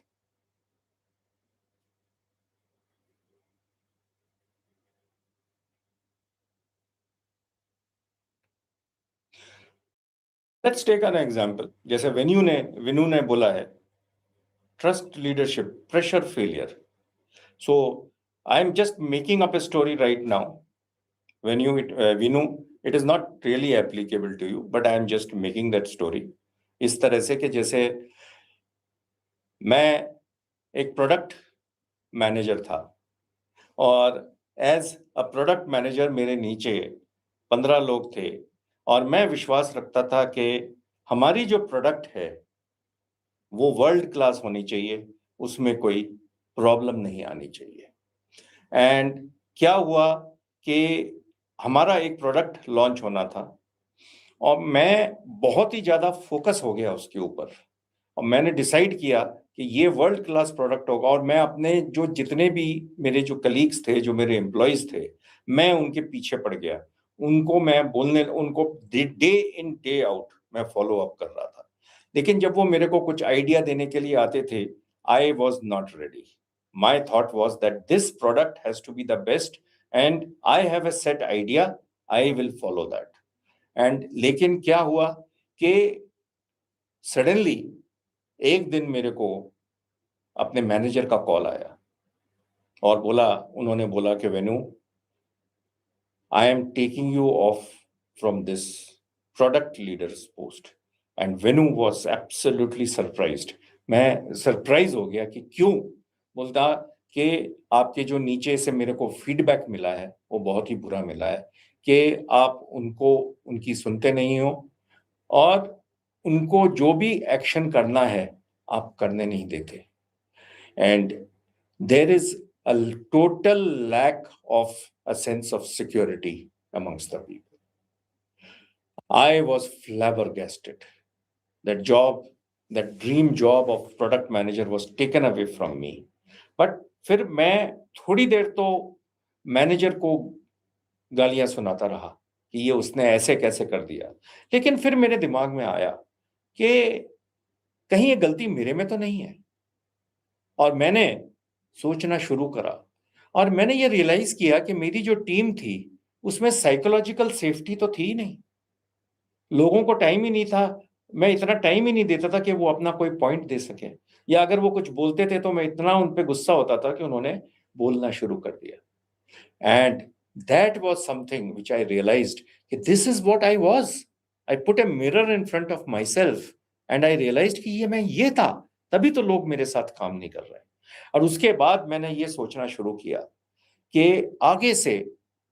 Let's take an example. जैसे विनु ने बोला है trust, leadership, pressure, failure. So I'm just making up a story right now. Vinu, it is not really applicable to you, but I am just making that story. इस तरह से कि जैसे मैं एक प्रोडक्ट मैनेजर था और एज अ प्रोडक्ट मैनेजर मेरे नीचे 15 लोग थे और मैं विश्वास रखता था कि हमारी जो प्रोडक्ट है वो वर्ल्ड क्लास होनी चाहिए, उसमें कोई प्रॉब्लम नहीं आनी चाहिए। एंड क्या हुआ कि हमारा एक प्रोडक्ट लॉन्च होना था और मैं बहुत ही ज़्यादा फोकस हो गया उसके ऊपर और मैंने डिसाइड किया कि ये वर्ल्ड क्लास प्रोडक्ट होगा और मैं अपने जो जितने भी मेरे जो कलीग्स थे, जो मेरे एम्प्लॉयज थे, मैं उनके पीछे पड़ गया। उनको मैं बोलने, उनको डे इन डे आउट मैं फॉलो अप कर रहा था। लेकिन जब वो मेरे को कुछ आइडिया देने के लिए आते थे, I was not ready. My thought was that this product has to be the best and I have a set idea, I will follow that. And लेकिन क्या हुआ कि सडनली एक दिन मेरे को अपने मैनेजर का कॉल आया और उन्होंने बोला कि Venu, I am taking you off from this product leaders post. And Venu was absolutely surprised. मैं सरप्राइज हो गया कि क्यों। बोलता कि आपके जो नीचे से मेरे को फीडबैक मिला है वो बहुत ही बुरा मिला है कि आप उनकी सुनते नहीं हो और उनको जो भी एक्शन करना है आप करने नहीं देते। And there is a total lack of a sense of security amongst the people. I was flabbergasted. That job, that dream job of product manager was taken away from me. But फिर मैं थोड़ी देर तो manager को गालियां सुनाता रहा कि ये उसने ऐसे कैसे कर दिया। लेकिन फिर मेरे दिमाग में आया कि कहीं ये गलती मेरे में तो नहीं है और मैंने सोचना शुरू करा और मैंने ये रियलाइज किया कि मेरी जो टीम थी उसमें साइकोलॉजिकल सेफ्टी तो थी ही नहीं। लोगों को टाइम ही नहीं था, मैं इतना टाइम ही नहीं देता था कि वो अपना कोई पॉइंट दे सके, या अगर वो कुछ बोलते थे तो मैं इतना उन पे गुस्सा होता था कि उन्होंने बोलना शुरू कर दिया। And that was something which I realized कि this is what I was. I put a mirror in front of myself and I realized कि ये था, तभी तो लोग मेरे साथ काम नहीं कर रहे। और उसके बाद मैंने ये सोचना शुरू किया कि आगे से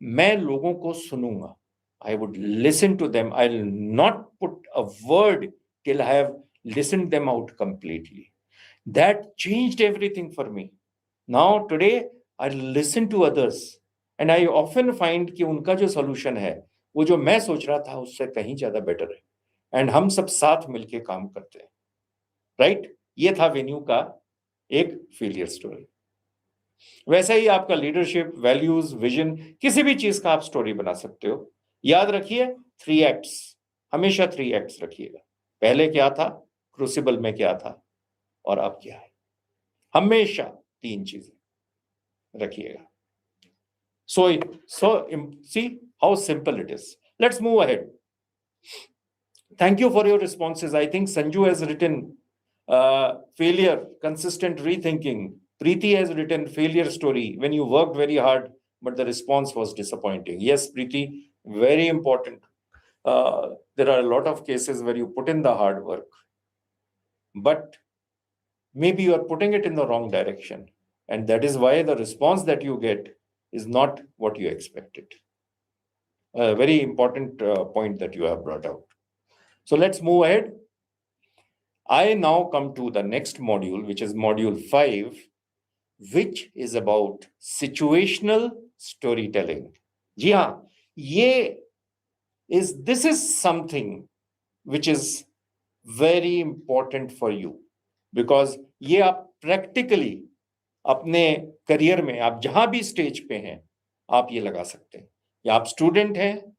मैं लोगों को सुनूंगा। I would listen to them, I will not put a word till I have listen them out completely. That changed everything for me. Now today I listen to others and I often find कि उनका जो solution है वो जो मैं सोच रहा था उससे कहीं ज्यादा बेटर है एंड हम सब साथ मिलके काम करते हैं। राइट? ये था वेन्यू का एक फेलियर स्टोरी। वैसे ही आपका लीडरशिप, वैल्यूज, विजन, किसी भी चीज का आप स्टोरी बना सकते हो। याद रखिए 3 एक्ट्स, हमेशा 3 एक्ट्स रखिएगा। पहले क्या था, क्रूसिबल में क्या था और अब क्या है। हमेशा 3 चीजें रखिएगा। So see how simple it is. Let's move ahead. Thank you for your responses. I think Sanju has written failure, consistent rethinking, Preeti has written failure story when you worked very hard, but the response was disappointing. Yes, Preeti, very important. There are a lot of cases where you put in the hard work, but maybe you are putting it in the wrong direction. And that is why the response that you get is not what you expected. A very important point that you have brought out. So let's move ahead. I now come to the next module, which is module 5, which is about situational storytelling. जी हाँ, this is something which is very important for you, because ये आप practically अपने career में आप जहां भी stage पे हैं आप ये लगा सकते हैं. या आप स्टूडेंट हैं,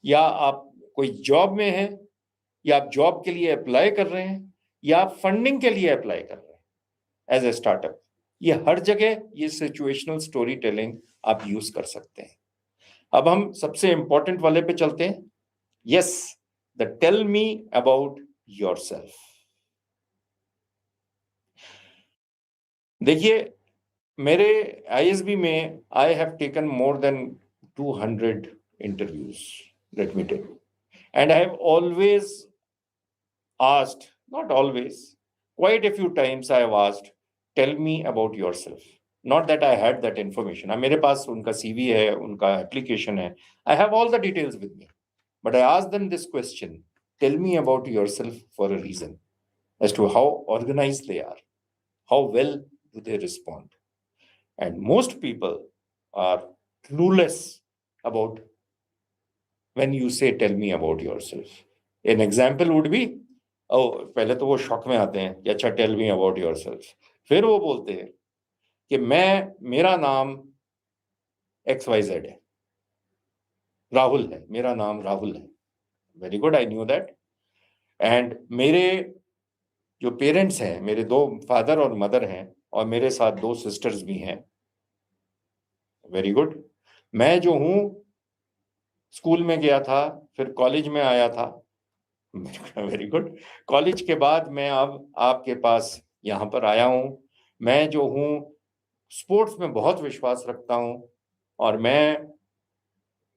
या आप कोई जॉब में हैं, या आप जॉब के लिए अप्लाई कर रहे हैं, या आप फंडिंग के लिए अप्लाई कर रहे हैं एज ए स्टार्टअप. ये हर जगह ये सिचुएशनल स्टोरी टेलिंग आप यूज कर सकते हैं. अब हम सबसे इंपॉर्टेंट वाले पे चलते हैं. Yes, the tell me about yourself. देखिए, मेरे ISB में I have taken more than 200 interviews, let me tell you. And I have always asked, not always, quite a few times I have asked, tell me about yourself. Not that I had that information. मेरे पास उनका CV है, उनका application है. I have all the details with me. But I asked them this question, tell me about yourself for a reason, as to how organized they are, how well do they respond. And most people are clueless about when you say tell me about yourself. An example would be, पहले तो वो shock में आते हैं कि अच्छा tell me about yourself. फिर वो बोलते हैं कि मेरा नाम XYZ है, राहुल है, मेरा नाम राहुल है. Very good, I knew that. And मेरे जो पेरेंट्स हैं, मेरे 2 फादर और मदर हैं, और मेरे साथ 2 सिस्टर्स भी हैं. Very good. मैं जो हूं स्कूल में गया था, फिर कॉलेज में आया था. Very good. कॉलेज के बाद मैं अब आपके पास यहाँ पर आया हूं. मैं जो हूं स्पोर्ट्स में बहुत विश्वास रखता हूं, और मैं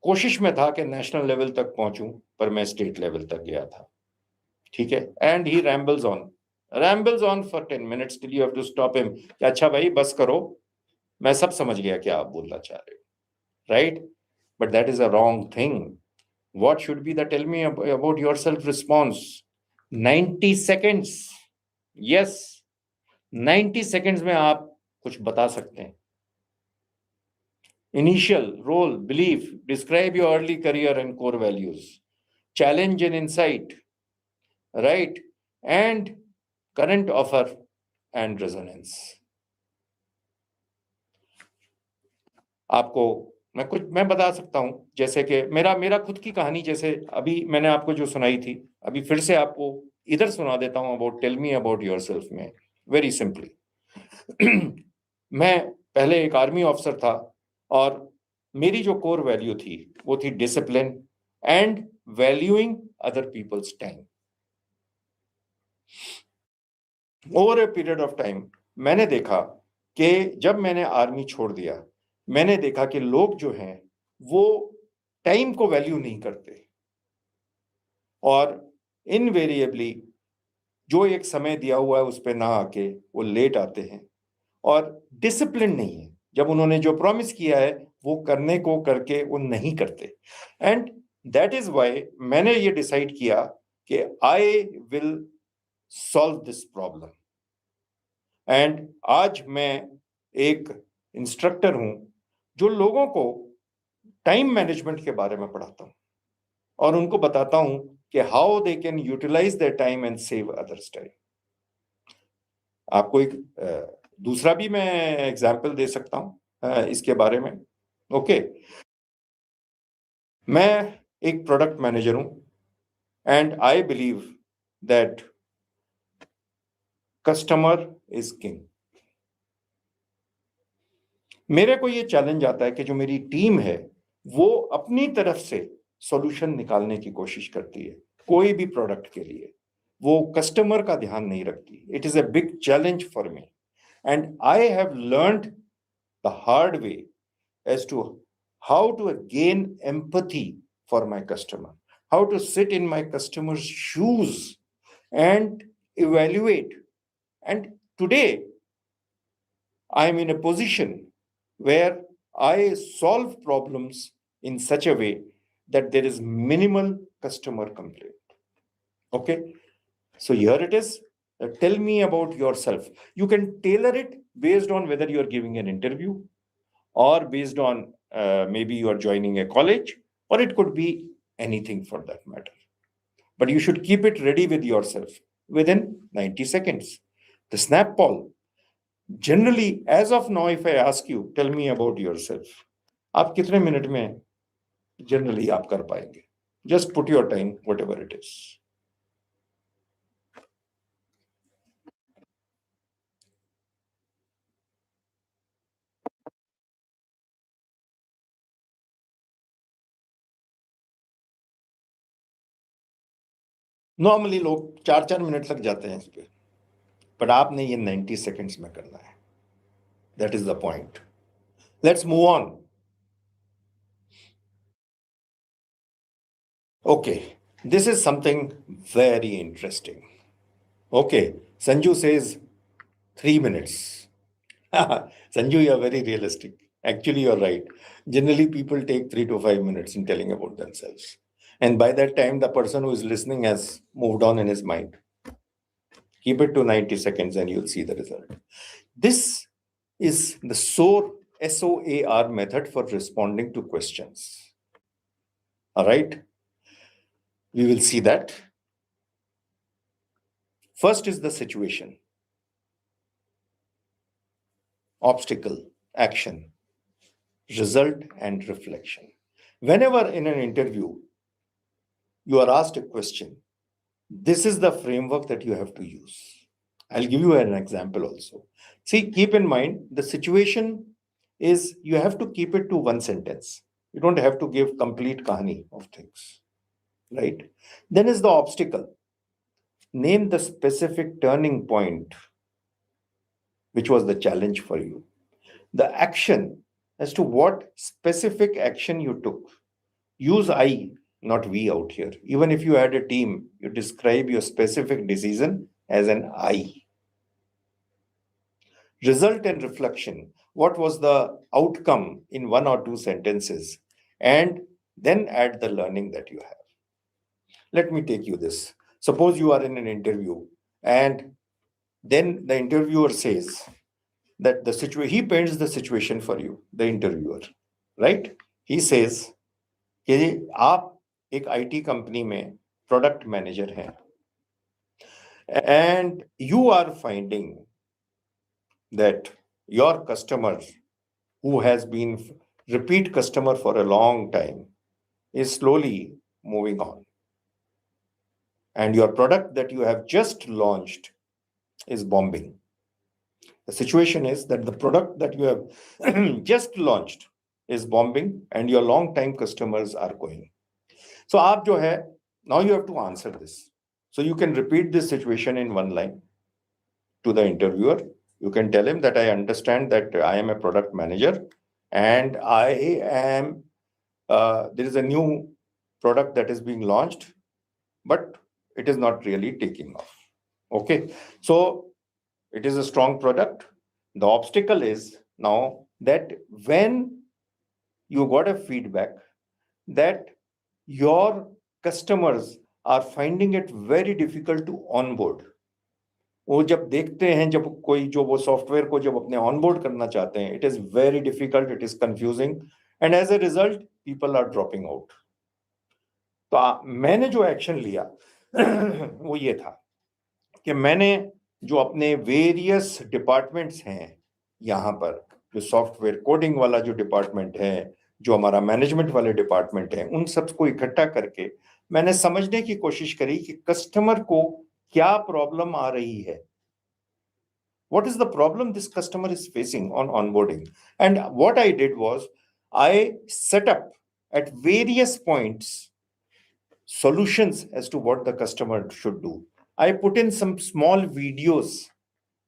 कोशिश में था कि नेशनल लेवल तक पहुंचूं, पर मैं स्टेट लेवल तक गया था. ठीक है. And he rambles on for 10 minutes till you have to stop him. अच्छा भाई बस करो, मैं सब समझ गया क्या आप बोलना चाह रहे हो. Right? But that is a wrong thing. What should be the tell me about yourself response? 90 seconds. Yes, 90 seconds में आप कुछ बता सकते हैं. Initial, role, belief, describe your early career and core values, challenge and insight, right? And current offer and resonance. आपको मैं बता सकता हूं, जैसे कि मेरा खुद की कहानी, जैसे अभी मैंने आपको जो सुनाई थी, अभी फिर से आपको इधर सुना देता हूं about tell me about yourself में. वेरी सिंपली, मैं पहले एक आर्मी ऑफिसर था, और मेरी जो कोर वैल्यू थी वो थी discipline and valuing other people's time. Over a period of time मैंने देखा कि जब मैंने आर्मी छोड़ दिया, मैंने देखा कि लोग जो हैं वो टाइम को वैल्यू नहीं करते, और इनवेरिएबली जो एक समय दिया हुआ है उस पर ना आके वो लेट आते हैं, और डिसिप्लिन नहीं है. जब उन्होंने जो प्रॉमिस किया है वो करने को करके वो नहीं करते. एंड दैट इज व्हाई मैंने ये डिसाइड किया कि I will solve this problem. And आज मैं एक इंस्ट्रक्टर हूं जो लोगों को टाइम मैनेजमेंट के बारे में पढ़ाता हूं, और उनको बताता हूं कि how they can utilize their time and save others time. आपको एक दूसरा भी मैं एग्जाम्पल दे सकता हूं इसके बारे में. ओके, मैं एक प्रोडक्ट मैनेजर हूं, and I believe that customer is king. मेरे को ये चैलेंज आता है कि जो मेरी टीम है वो अपनी तरफ से सॉल्यूशन निकालने की कोशिश करती है कोई भी प्रोडक्ट के लिए, वो कस्टमर का ध्यान नहीं रखती. It is a big challenge for me. And I have learned the hard way as to how to gain empathy for my customer, how to sit in my customer's shoes and evaluate. And today, I'm in a position where I solve problems in such a way that there is minimal customer complaint. Okay, so here it is. Tell me about yourself. You can tailor it based on whether you're giving an interview or based on maybe you are joining a college, or it could be anything for that matter. But you should keep it ready with yourself within 90 seconds. The snap poll. Generally, as of now, if I ask you, tell me about yourself, आप कितने minute में generally आप कर पाएंगे? Just put your time, whatever it is. Normally लोग 4-4 minute लग जाते हैं इस पे, बट आपने ये 90 सेकेंड्स में करना है. That is the point. Let's move on. Okay, this is something very interesting. Okay, Sanju says 3 minutes. Sanju, you are very realistic. Actually, you're right. Generally, people take 3 to 5 minutes in telling about themselves. And by that time, the person who is listening has moved on in his mind. Keep it to 90 seconds and you'll see the result. This is the SOAR method for responding to questions. All right. We will see that. First is the situation. Obstacle, action, result, and reflection. Whenever in an interview you are asked a question, this is the framework that you have to use. I'll give you an example also. See, keep in mind the situation is you have to keep it to one sentence. You don't have to give complete kahani of things, right? Then is the obstacle. Name the specific turning point, which was the challenge for you. The action, as to what specific action you took. Use I, not we out here. Even if you had a team, you describe your specific decision as an I. Result and reflection. What was the outcome in 1 or 2 sentences? And then add the learning that you have. Let me take you this. Suppose you are in an interview and then the interviewer says that the situation, he paints the situation for you, the interviewer, right? He says कि आप एक IT company में product manager हैं and you are finding that your customer who has been repeat customer for a long time is slowly moving on, and your product that you have just launched is bombing. The situation is that the product that you have just launched is bombing and your long time customers are going. So aap jo hai, now you have to answer this. So you can repeat this situation in one line to the interviewer. You can tell him that I understand that I am a product manager and I am there is a new product that is being launched, but it is not really taking off. Okay, so it is a strong product. The obstacle is now that when you got a feedback that your customers are finding it very difficult to onboard. वो जब देखते हैं, जब कोई जो वो software को जब अपने ऑनबोर्ड करना चाहते हैं, it is very difficult, it is confusing, and as a result people are dropping out. तो मैंने जो एक्शन लिया वो ये था कि मैंने जो अपने वेरियस डिपार्टमेंट्स हैं यहाँ पर, जो सॉफ्टवेयर कोडिंग वाला जो डिपार्टमेंट है, जो हमारा मैनेजमेंट वाले डिपार्टमेंट है, उन सबको इकट्ठा करके मैंने समझने की कोशिश करी कि कस्टमर को क्या प्रॉब्लम आ रही है. What is the problem this customer is facing on onboarding? And what I did was I set up at various points solutions as to what the customer should do. I put in some small videos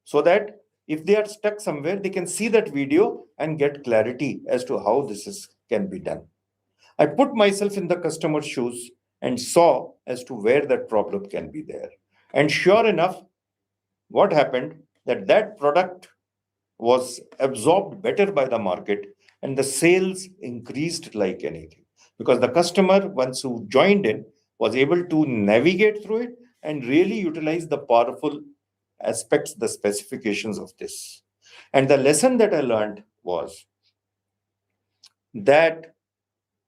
so that If they are stuck somewhere, they can see that video and get clarity as to how can be done. I put myself in the customer's shoes and saw as to where that problem can be there. And sure enough, what happened that product was absorbed better by the market and the sales increased like anything, because the customer, once who joined in, was able to navigate through it and really utilize the powerful aspects, the specifications of this. And the lesson that I learned was that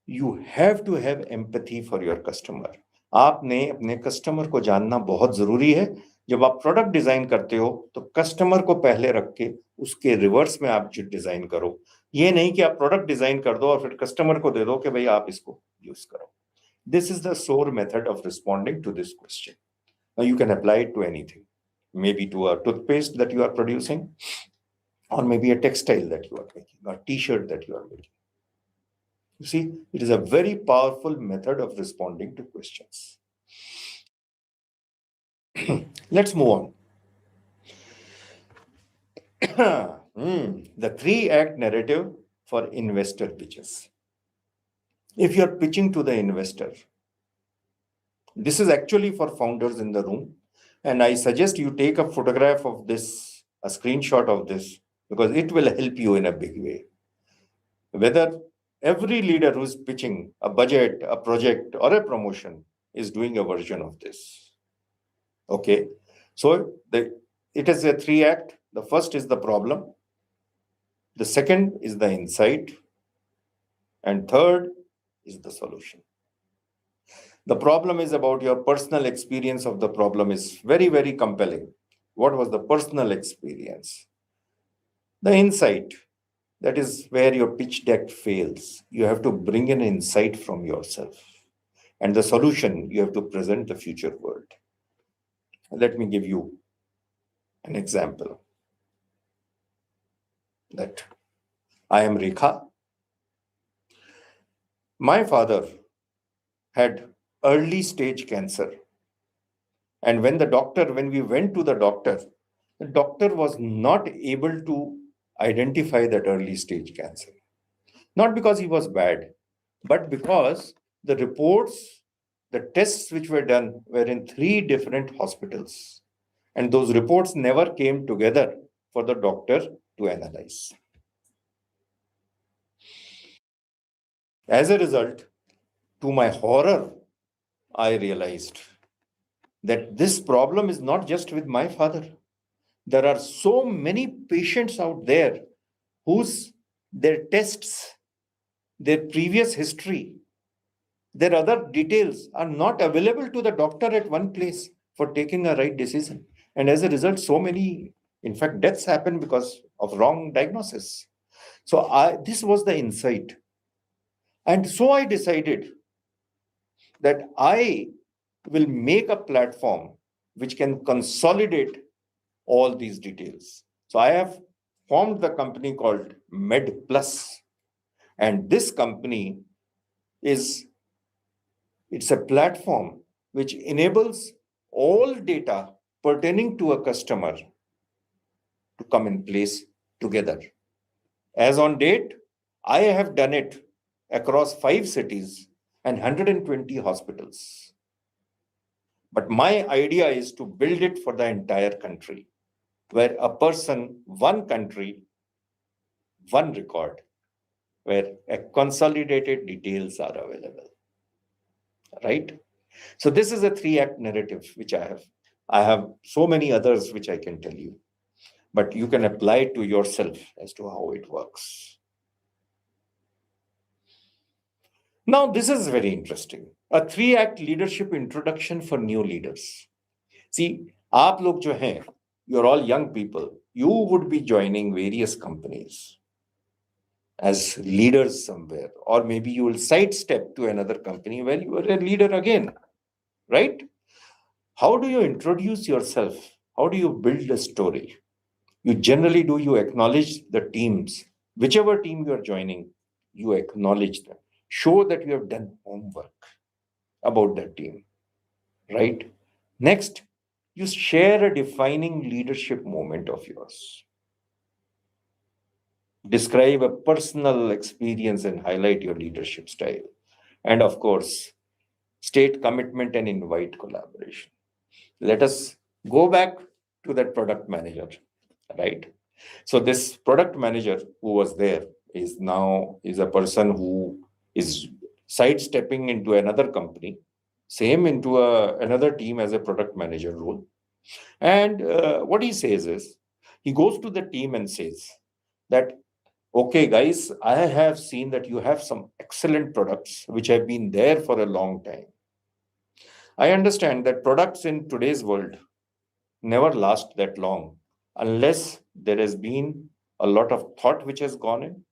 you have to have empathy for your customer. आपने अपने customer को जानना बहुत जरूरी है. जब आप product design करते हो तो कस्टमर को पहले रख के उसके रिवर्स में आप डिजाइन करो. ये नहीं कि आप प्रोडक्ट डिजाइन कर दो और फिर कस्टमर को दे दो कि भाई आप इसको यूज करो. This is the SOAR method of responding to this question. Now you can apply it to anything, maybe to a toothpaste that you are producing, or maybe a textile that you are making, or a t-shirt that you are making. You see, it is a very powerful method of responding to questions. Let's move on. The 3-act narrative for investor pitches. If you're pitching to the investor, this is actually for founders in the room. And I suggest you take a photograph of this, a screenshot of this, because it will help you in a big way. Whether every leader who is pitching a budget, a project, or a promotion is doing a version of this. Okay, so it is a 3-act. The first is the problem. The second is the insight. And third is the solution. The problem is about your personal experience of the problem is very, very compelling. What was the personal experience? The insight, that is where your pitch deck fails. You have to bring in insight from yourself. And the solution, you have to present the future world. Let me give you an example. That I am Rekha. My father had early stage cancer. And when we went to the doctor was not able to identify that early stage cancer. Not because he was bad, but because the reports, the tests which were done were in 3 different hospitals. And those reports never came together for the doctor to analyze. As a result, to my horror, I realized that this problem is not just with my father. There are so many patients out there their tests, their previous history, their other details are not available to the doctor at one place for taking a right decision. And as a result, so many, in fact, deaths happen because of wrong diagnosis. So this was the insight. And so I decided that I will make a platform which can consolidate all these details. So I have formed the company called Med Plus. And this company it's a platform which enables all data pertaining to a customer to come in place together. As on date, I have done it across 5 cities and 120 hospitals. But my idea is to build it for the entire country, where a person, one country, one record, where a consolidated details are available. Right? So this is a 3-act narrative which I have. I have so many others which I can tell you, but you can apply it to yourself as to how it works. Now, this is very interesting. A 3-act leadership introduction for new leaders. See, aap log jo hain, you're all young people. You would be joining various companies as leaders somewhere, or maybe you will sidestep to another company where you are a leader again, right? How do you introduce yourself? How do you build a story? You acknowledge the teams, whichever team you are joining, you acknowledge them. Show that you have done homework about that team, right? Next, you share a defining leadership moment of yours. Describe a personal experience and highlight your leadership style. And of course, state commitment and invite collaboration. Let us go back to that product manager, right? So this product manager who was there is now is a person who is sidestepping into another company, same into another team as a product manager role. And what he says is, he goes to the team and says that, okay, guys, I have seen that you have some excellent products which have been there for a long time. I understand that products in today's world never last that long unless there has been a lot of thought which has gone in.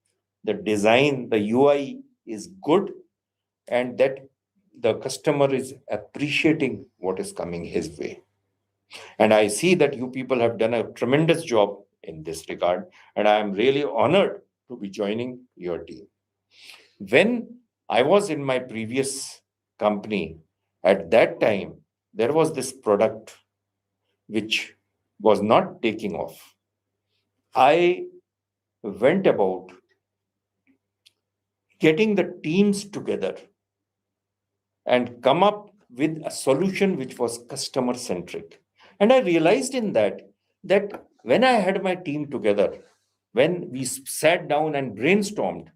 The design, the UI is good, and that the customer is appreciating what is coming his way. And I see that you people have done a tremendous job in this regard, and I am really honored to be joining your team. When I was in my previous company, at that time, there was this product which was not taking off. I went about getting the teams together and come up with a solution which was customer centric. And I realized in that when I had my team together, when we sat down and brainstormed,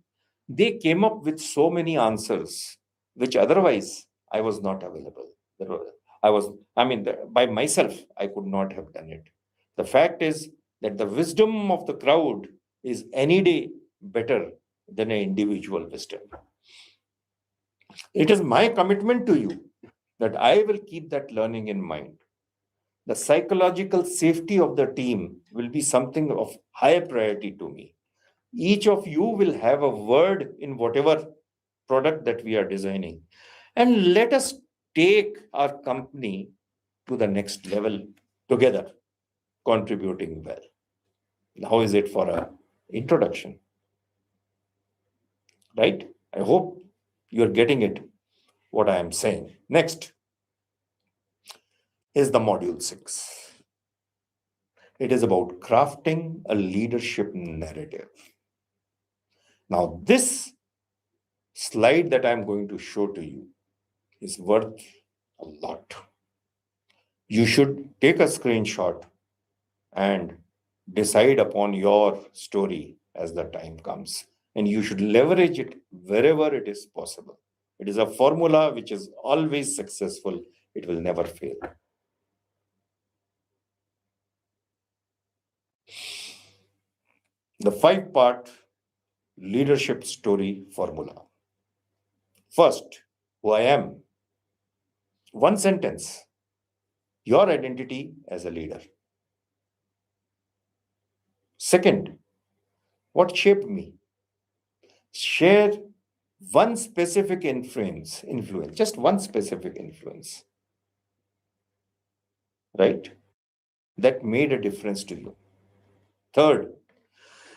they came up with so many answers which otherwise I was not available. I was, I mean, by myself, I could not have done it. The fact is that the wisdom of the crowd is any day better than an individual wisdom. It is my commitment to you that I will keep that learning in mind. The psychological safety of the team will be something of high priority to me. Each of you will have a word in whatever product that we are designing. And let us take our company to the next level together, contributing well. How is it for a introduction? Right? I hope you're getting it, what I am saying. Next is the module 6. It is about crafting a leadership narrative. Now, this slide that I'm going to show to you is worth a lot. You should take a screenshot and decide upon your story as the time comes. And you should leverage it wherever it is possible. It is a formula which is always successful, it will never fail. The 5-part leadership story formula. First, who I am. One sentence, your identity as a leader. Second, what shaped me? Share one specific influence, just one specific influence, right? That made a difference to you. Third,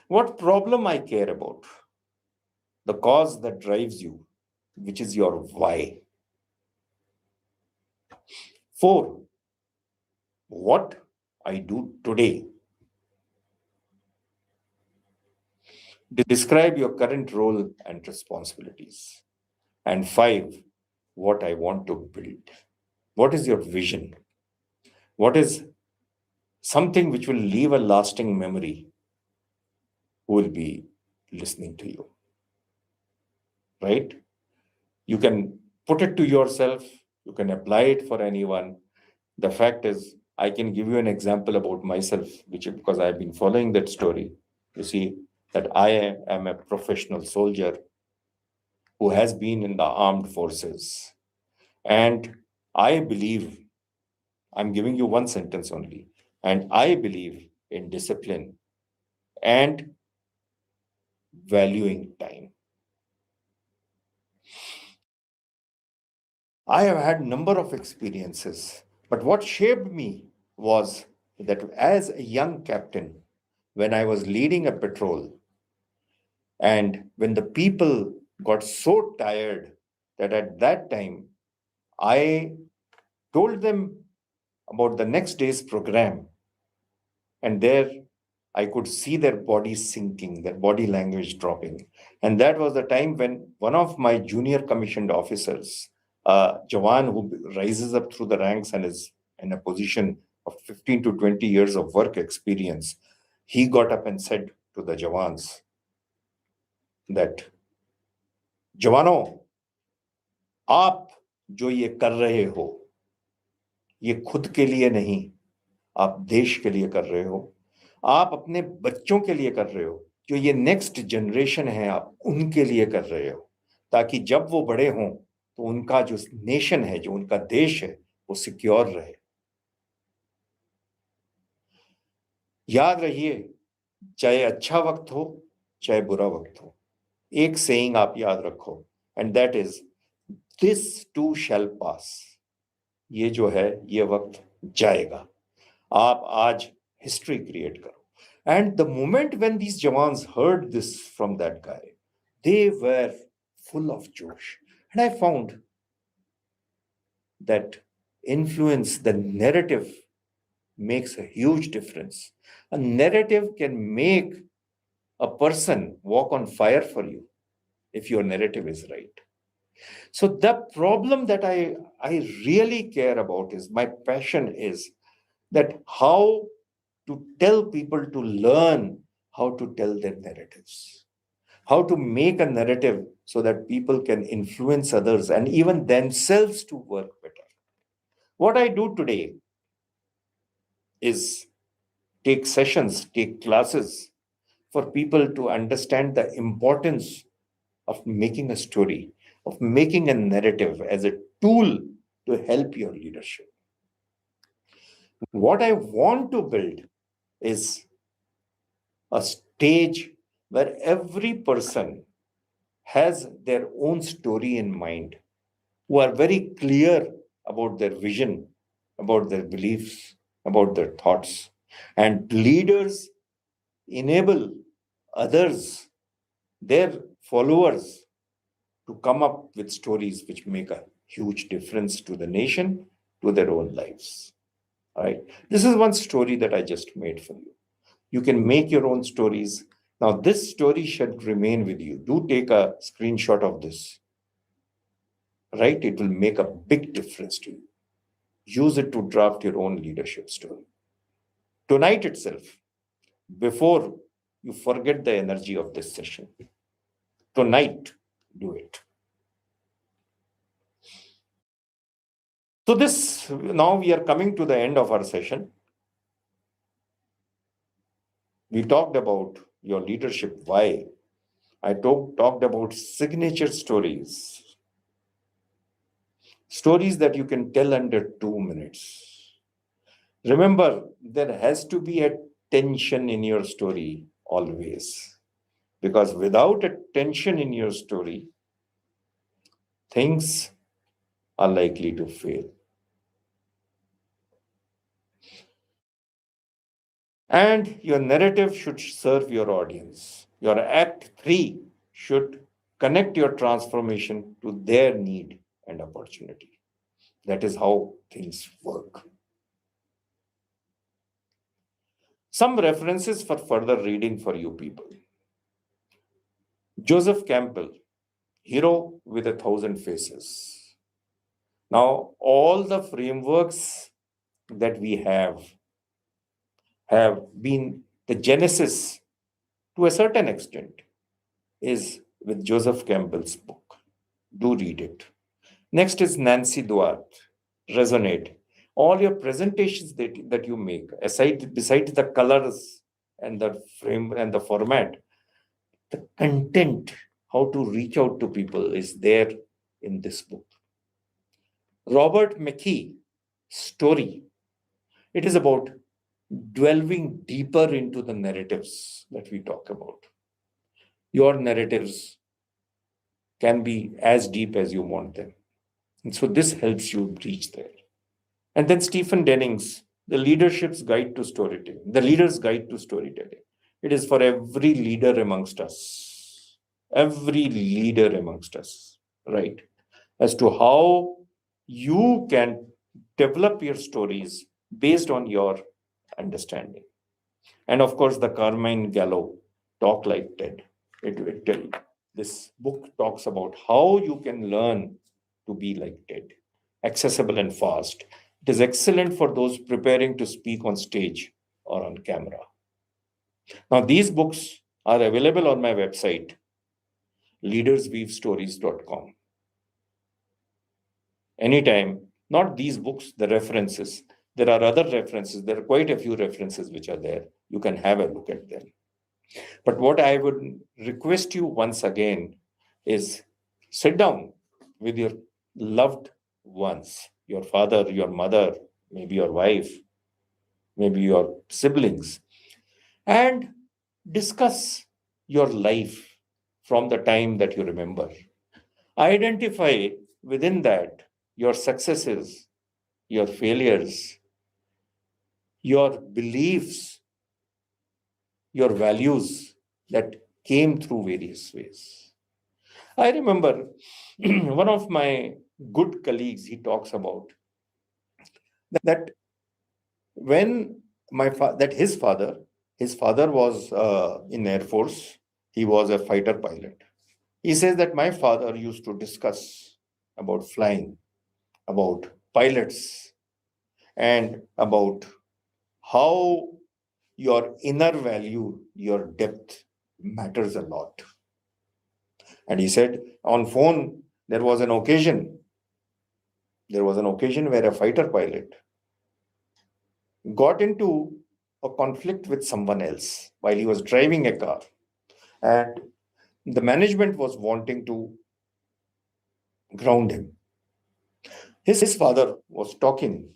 what problem I care about? The cause that drives you, which is your why. 4, what I do today. Describe your current role and responsibilities. And 5, what I want to build. What is your vision? What is something which will leave a lasting memory? Who will be listening to you? Right? You can put it to yourself, you can apply it for anyone. The fact is, I can give you an example about myself, which because I've been following that story. You see, that I am a professional soldier who has been in the armed forces. And I believe, I'm giving you one sentence only, and I believe in discipline and valuing time. I have had number of experiences, but what shaped me was that as a young captain, when I was leading a patrol, and when the people got so tired that at that time I told them about the next day's program, and there I could see their body sinking, their body language dropping. And that was the time when one of my junior commissioned officers, a Jawan who rises up through the ranks and is in a position of 15 to 20 years of work experience, he got up and said to the Jawans that, "जवानों, आप जो ये कर रहे हो, ये खुद के लिए नहीं, आप देश के लिए कर रहे हो, आप अपने बच्चों के लिए कर रहे हो, जो ये नेक्स्ट जनरेशन है, आप उनके लिए कर रहे हो, ताकि जब वो बड़े हों तो उनका जो नेशन है, जो उनका देश है, वो सिक्योर रहे। याद रहिए, चाहे अच्छा वक्त हो, चाहे बुरा वक्त हो, एक सेइंग आप याद रखो, and that is, this too shall pass. ये जो है, ये वक्त जाएगा। आप आज हिस्ट्री क्रिएट करो। And the moment when these Jawans heard this from that guy, they were full of josh. And I found that influence, the narrative, makes a huge difference. A narrative can make a person walk on fire for you if your narrative is right. So the problem that I really care about is, my passion is that how to tell people to learn how to tell their narratives, how to make a narrative so that people can influence others and even themselves to work better. What I do today is take sessions, take classes for people to understand the importance of making a story, of making a narrative as a tool to help your leadership. What I want to build is a stage where every person has their own story in mind, who are very clear about their vision, about their beliefs, about their thoughts. And leaders enable others, their followers, to come up with stories which make a huge difference to the nation, to their own lives. All right. This is one story that I just made for you. You can make your own stories. Now, this story should remain with you. Do take a screenshot of this, right? It will make a big difference to you. Use it to draft your own leadership story. Tonight itself, before you forget the energy of this session, tonight, do it. So now we are coming to the end of our session. We talked about your leadership why. I talked about signature stories. Stories that you can tell under 2 minutes. Remember, there has to be a tension in your story always. Because without a tension in your story, things are likely to fail. And your narrative should serve your audience. Your Act 3 should connect your transformation to their need and opportunity. That is how things work. Some references for further reading for you people. Joseph Campbell, Hero with 1,000 Faces. Now, all the frameworks that we have been the genesis to a certain extent is with Joseph Campbell's book. Do read it. Next is Nancy Duarte, Resonate. All your presentations that you make, besides the colors and the frame and the format, the content, how to reach out to people is there in this book. Robert McKee, Story. It is about delving deeper into the narratives that we talk about. Your narratives can be as deep as you want them. And so this helps you reach there. And then Stephen Denning's The Leadership's Guide to Storytelling, The Leader's Guide to Storytelling. It is for every leader amongst us. Every leader amongst us, right? As to how you can develop your stories based on your understanding. And of course, the Carmine Gallo, Talk Like Ted. This book talks about how you can learn to be like Ted, accessible and fast. It is excellent for those preparing to speak on stage or on camera. Now, these books are available on my website, leadersweavestories.com. Anytime, not these books, the references. There are other references. There are quite a few references which are there. You can have a look at them. But what I would request you once again is sit down with your loved ones, your father, your mother, maybe your wife, maybe your siblings, and discuss your life from the time that you remember. Identify within that your successes, your failures, your beliefs, your values that came through various ways. I remember one of my good colleagues, he talks about that when his father was in Air Force, he was a fighter pilot. He says that my father used to discuss about flying, about pilots, and about how your inner value, your depth matters a lot. And he said on phone, there was an occasion where a fighter pilot got into a conflict with someone else while he was driving a car. And the management was wanting to ground him. His father was talking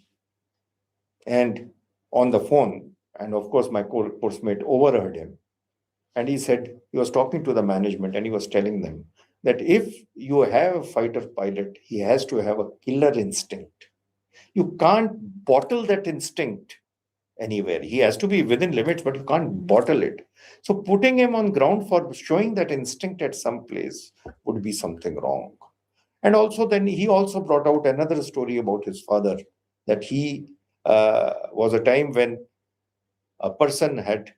and on the phone, and of course, my course mate overheard him. And he said he was talking to the management and he was telling them that if you have a fighter pilot, he has to have a killer instinct. You can't bottle that instinct anywhere. He has to be within limits, but you can't bottle it. So putting him on ground for showing that instinct at some place would be something wrong. And also, then he also brought out another story about his father that he was a time when a person had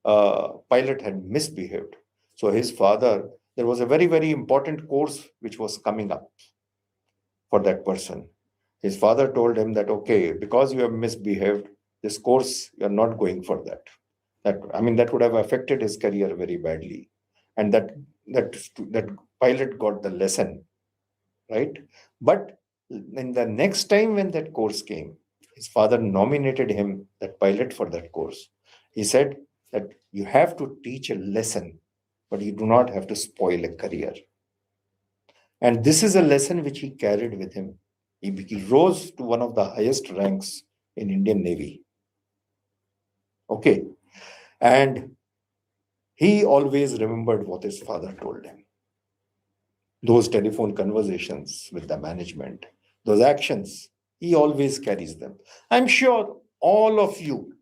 pilot had misbehaved. So his father, there was a very, very important course which was coming up for that person. His father told him that, okay, because you have misbehaved, this course, you're not going for that. That would have affected his career very badly. And that pilot got the lesson, right? But in the next time when that course came, his father nominated him, that pilot, for that course. He said that you have to teach a lesson, but you do not have to spoil a career. And this is a lesson which he carried with him. He rose to one of the highest ranks in Indian Navy. Okay. And he always remembered what his father told him. Those telephone conversations with the management, those actions, he always carries them. I'm sure all of you,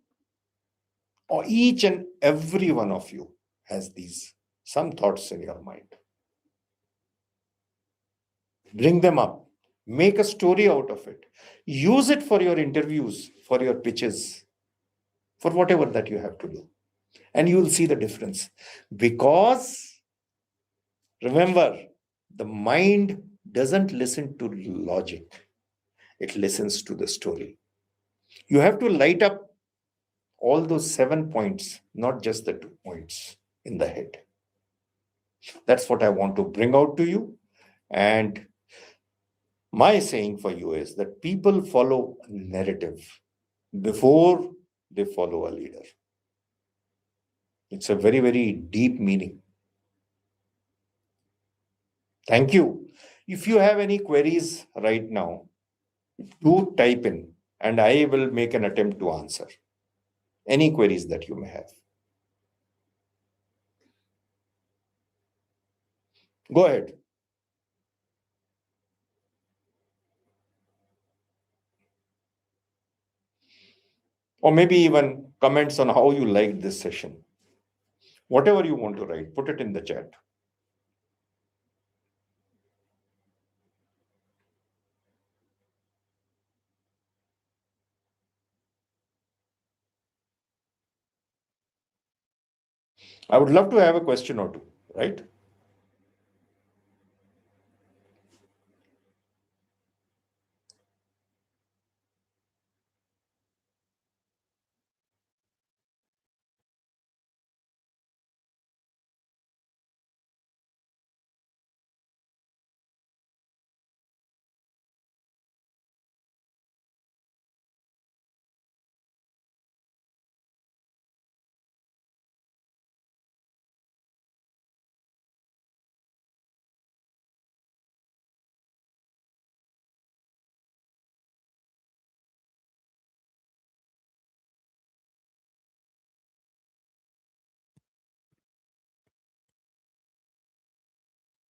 or each and every one of you, has these some thoughts in your mind. Bring them up, make a story out of it, use it for your interviews, for your pitches, for whatever that you have to do. And you will see the difference. Because remember, the mind doesn't listen to logic, it listens to the story. You have to light up all those 7 points, not just the 2 points in the head. That's what I want to bring out to you. And my saying for you is that people follow a narrative before they follow a leader. It's a very, very deep meaning. Thank you. If you have any queries right now, do type in and I will make an attempt to answer any queries that you may have. Go ahead. Or maybe even comments on how you liked this session. Whatever you want to write, put it in the chat. I would love to have a question or two, right?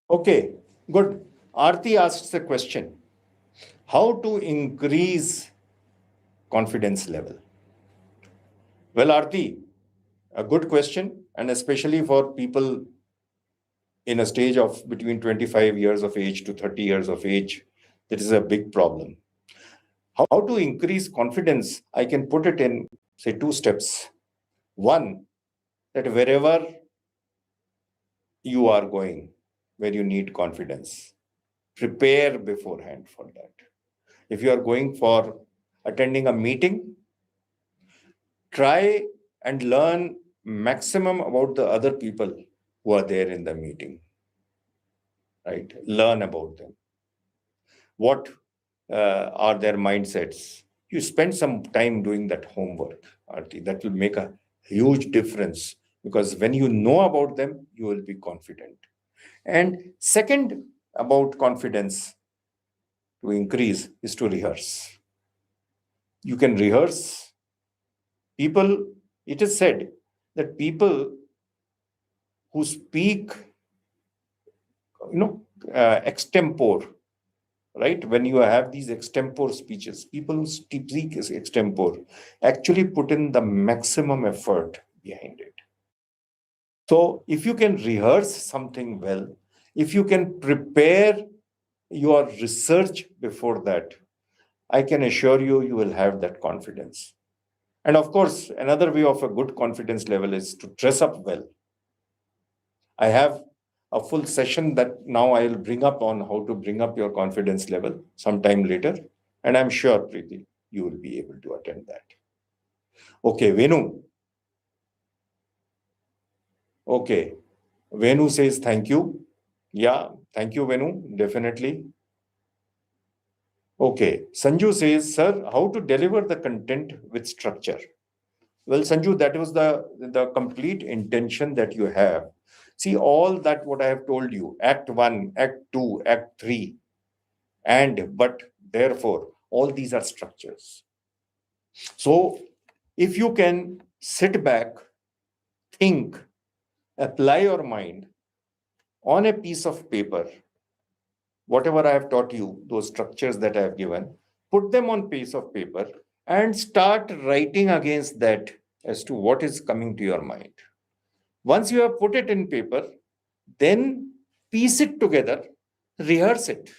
Okay, good. Aarti asks a question: how to increase confidence level? Well, Aarti, a good question, and especially for people in a stage of between 25 years of age to 30 years of age, that is a big problem. How to increase confidence? I can put it in, say, two steps. One, that wherever you are going, where you need confidence, prepare beforehand for that. If you are going for attending a meeting, try and learn maximum about the other people who are there in the meeting, right? Learn about them. What are their mindsets? You spend some time doing that homework, Arti. That will make a huge difference, because when you know about them, you will be confident. And second, about confidence to increase is to rehearse. You can rehearse. People, it is said that people who speak, you know, extempore, right? When you have these extempore speeches, people who speak extempore actually put in the maximum effort behind it. So if you can rehearse something well, if you can prepare your research before that, I can assure you, you will have that confidence. And of course, another way of a good confidence level is to dress up well. I have a full session that now I'll bring up on how to bring up your confidence level sometime later. And I'm sure, Preeti, you will be able to attend that. Okay, Venu. Okay. Venu says thank you. Yeah, thank you, Venu. Definitely. Okay. Sanju says, sir, how to deliver the content with structure? Well, Sanju, that was the complete intention that you have. See, all that what I have told you, Act 1, Act 2, Act 3, and, but, therefore, all these are structures. So, if you can sit back, think, apply your mind on a piece of paper, whatever I have taught you, those structures that I have given, put them on piece of paper and start writing against that as to what is coming to your mind. Once you have put it in paper, then piece it together, rehearse it.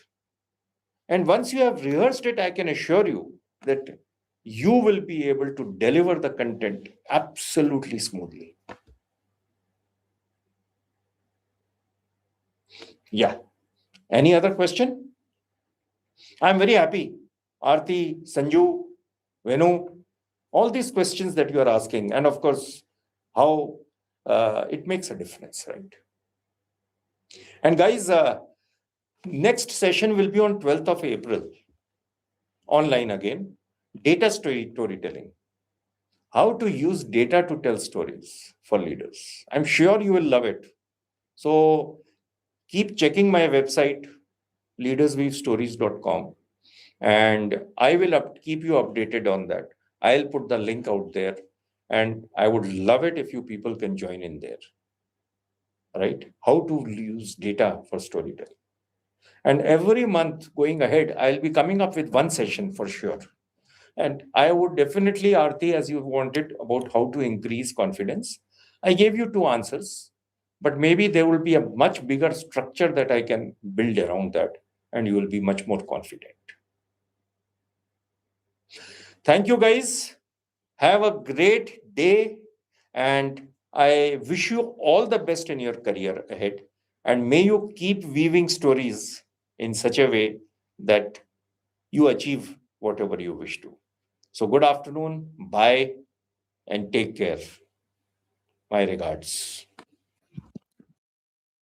And once you have rehearsed it, I can assure you that you will be able to deliver the content absolutely smoothly. Yeah. Any other question? I'm very happy. Aarti, Sanju, Venu, all these questions that you are asking, and of course, how it makes a difference, right? And guys, next session will be on 12th of April, online again, data storytelling. How to use data to tell stories for leaders. I'm sure you will love it. So keep checking my website, leadersweavestories.com, and I will keep you updated on that. I'll put the link out there, and I would love it if you people can join in there, right? How to use data for storytelling. And every month going ahead, I'll be coming up with one session for sure. And I would definitely, Aarti, as you wanted about how to increase confidence, I gave you two answers, but maybe there will be a much bigger structure that I can build around that, and you will be much more confident. Thank you, guys. Have a great day, and I wish you all the best in your career ahead, and may you keep weaving stories in such a way that you achieve whatever you wish to. So, good afternoon, bye, and take care. My regards.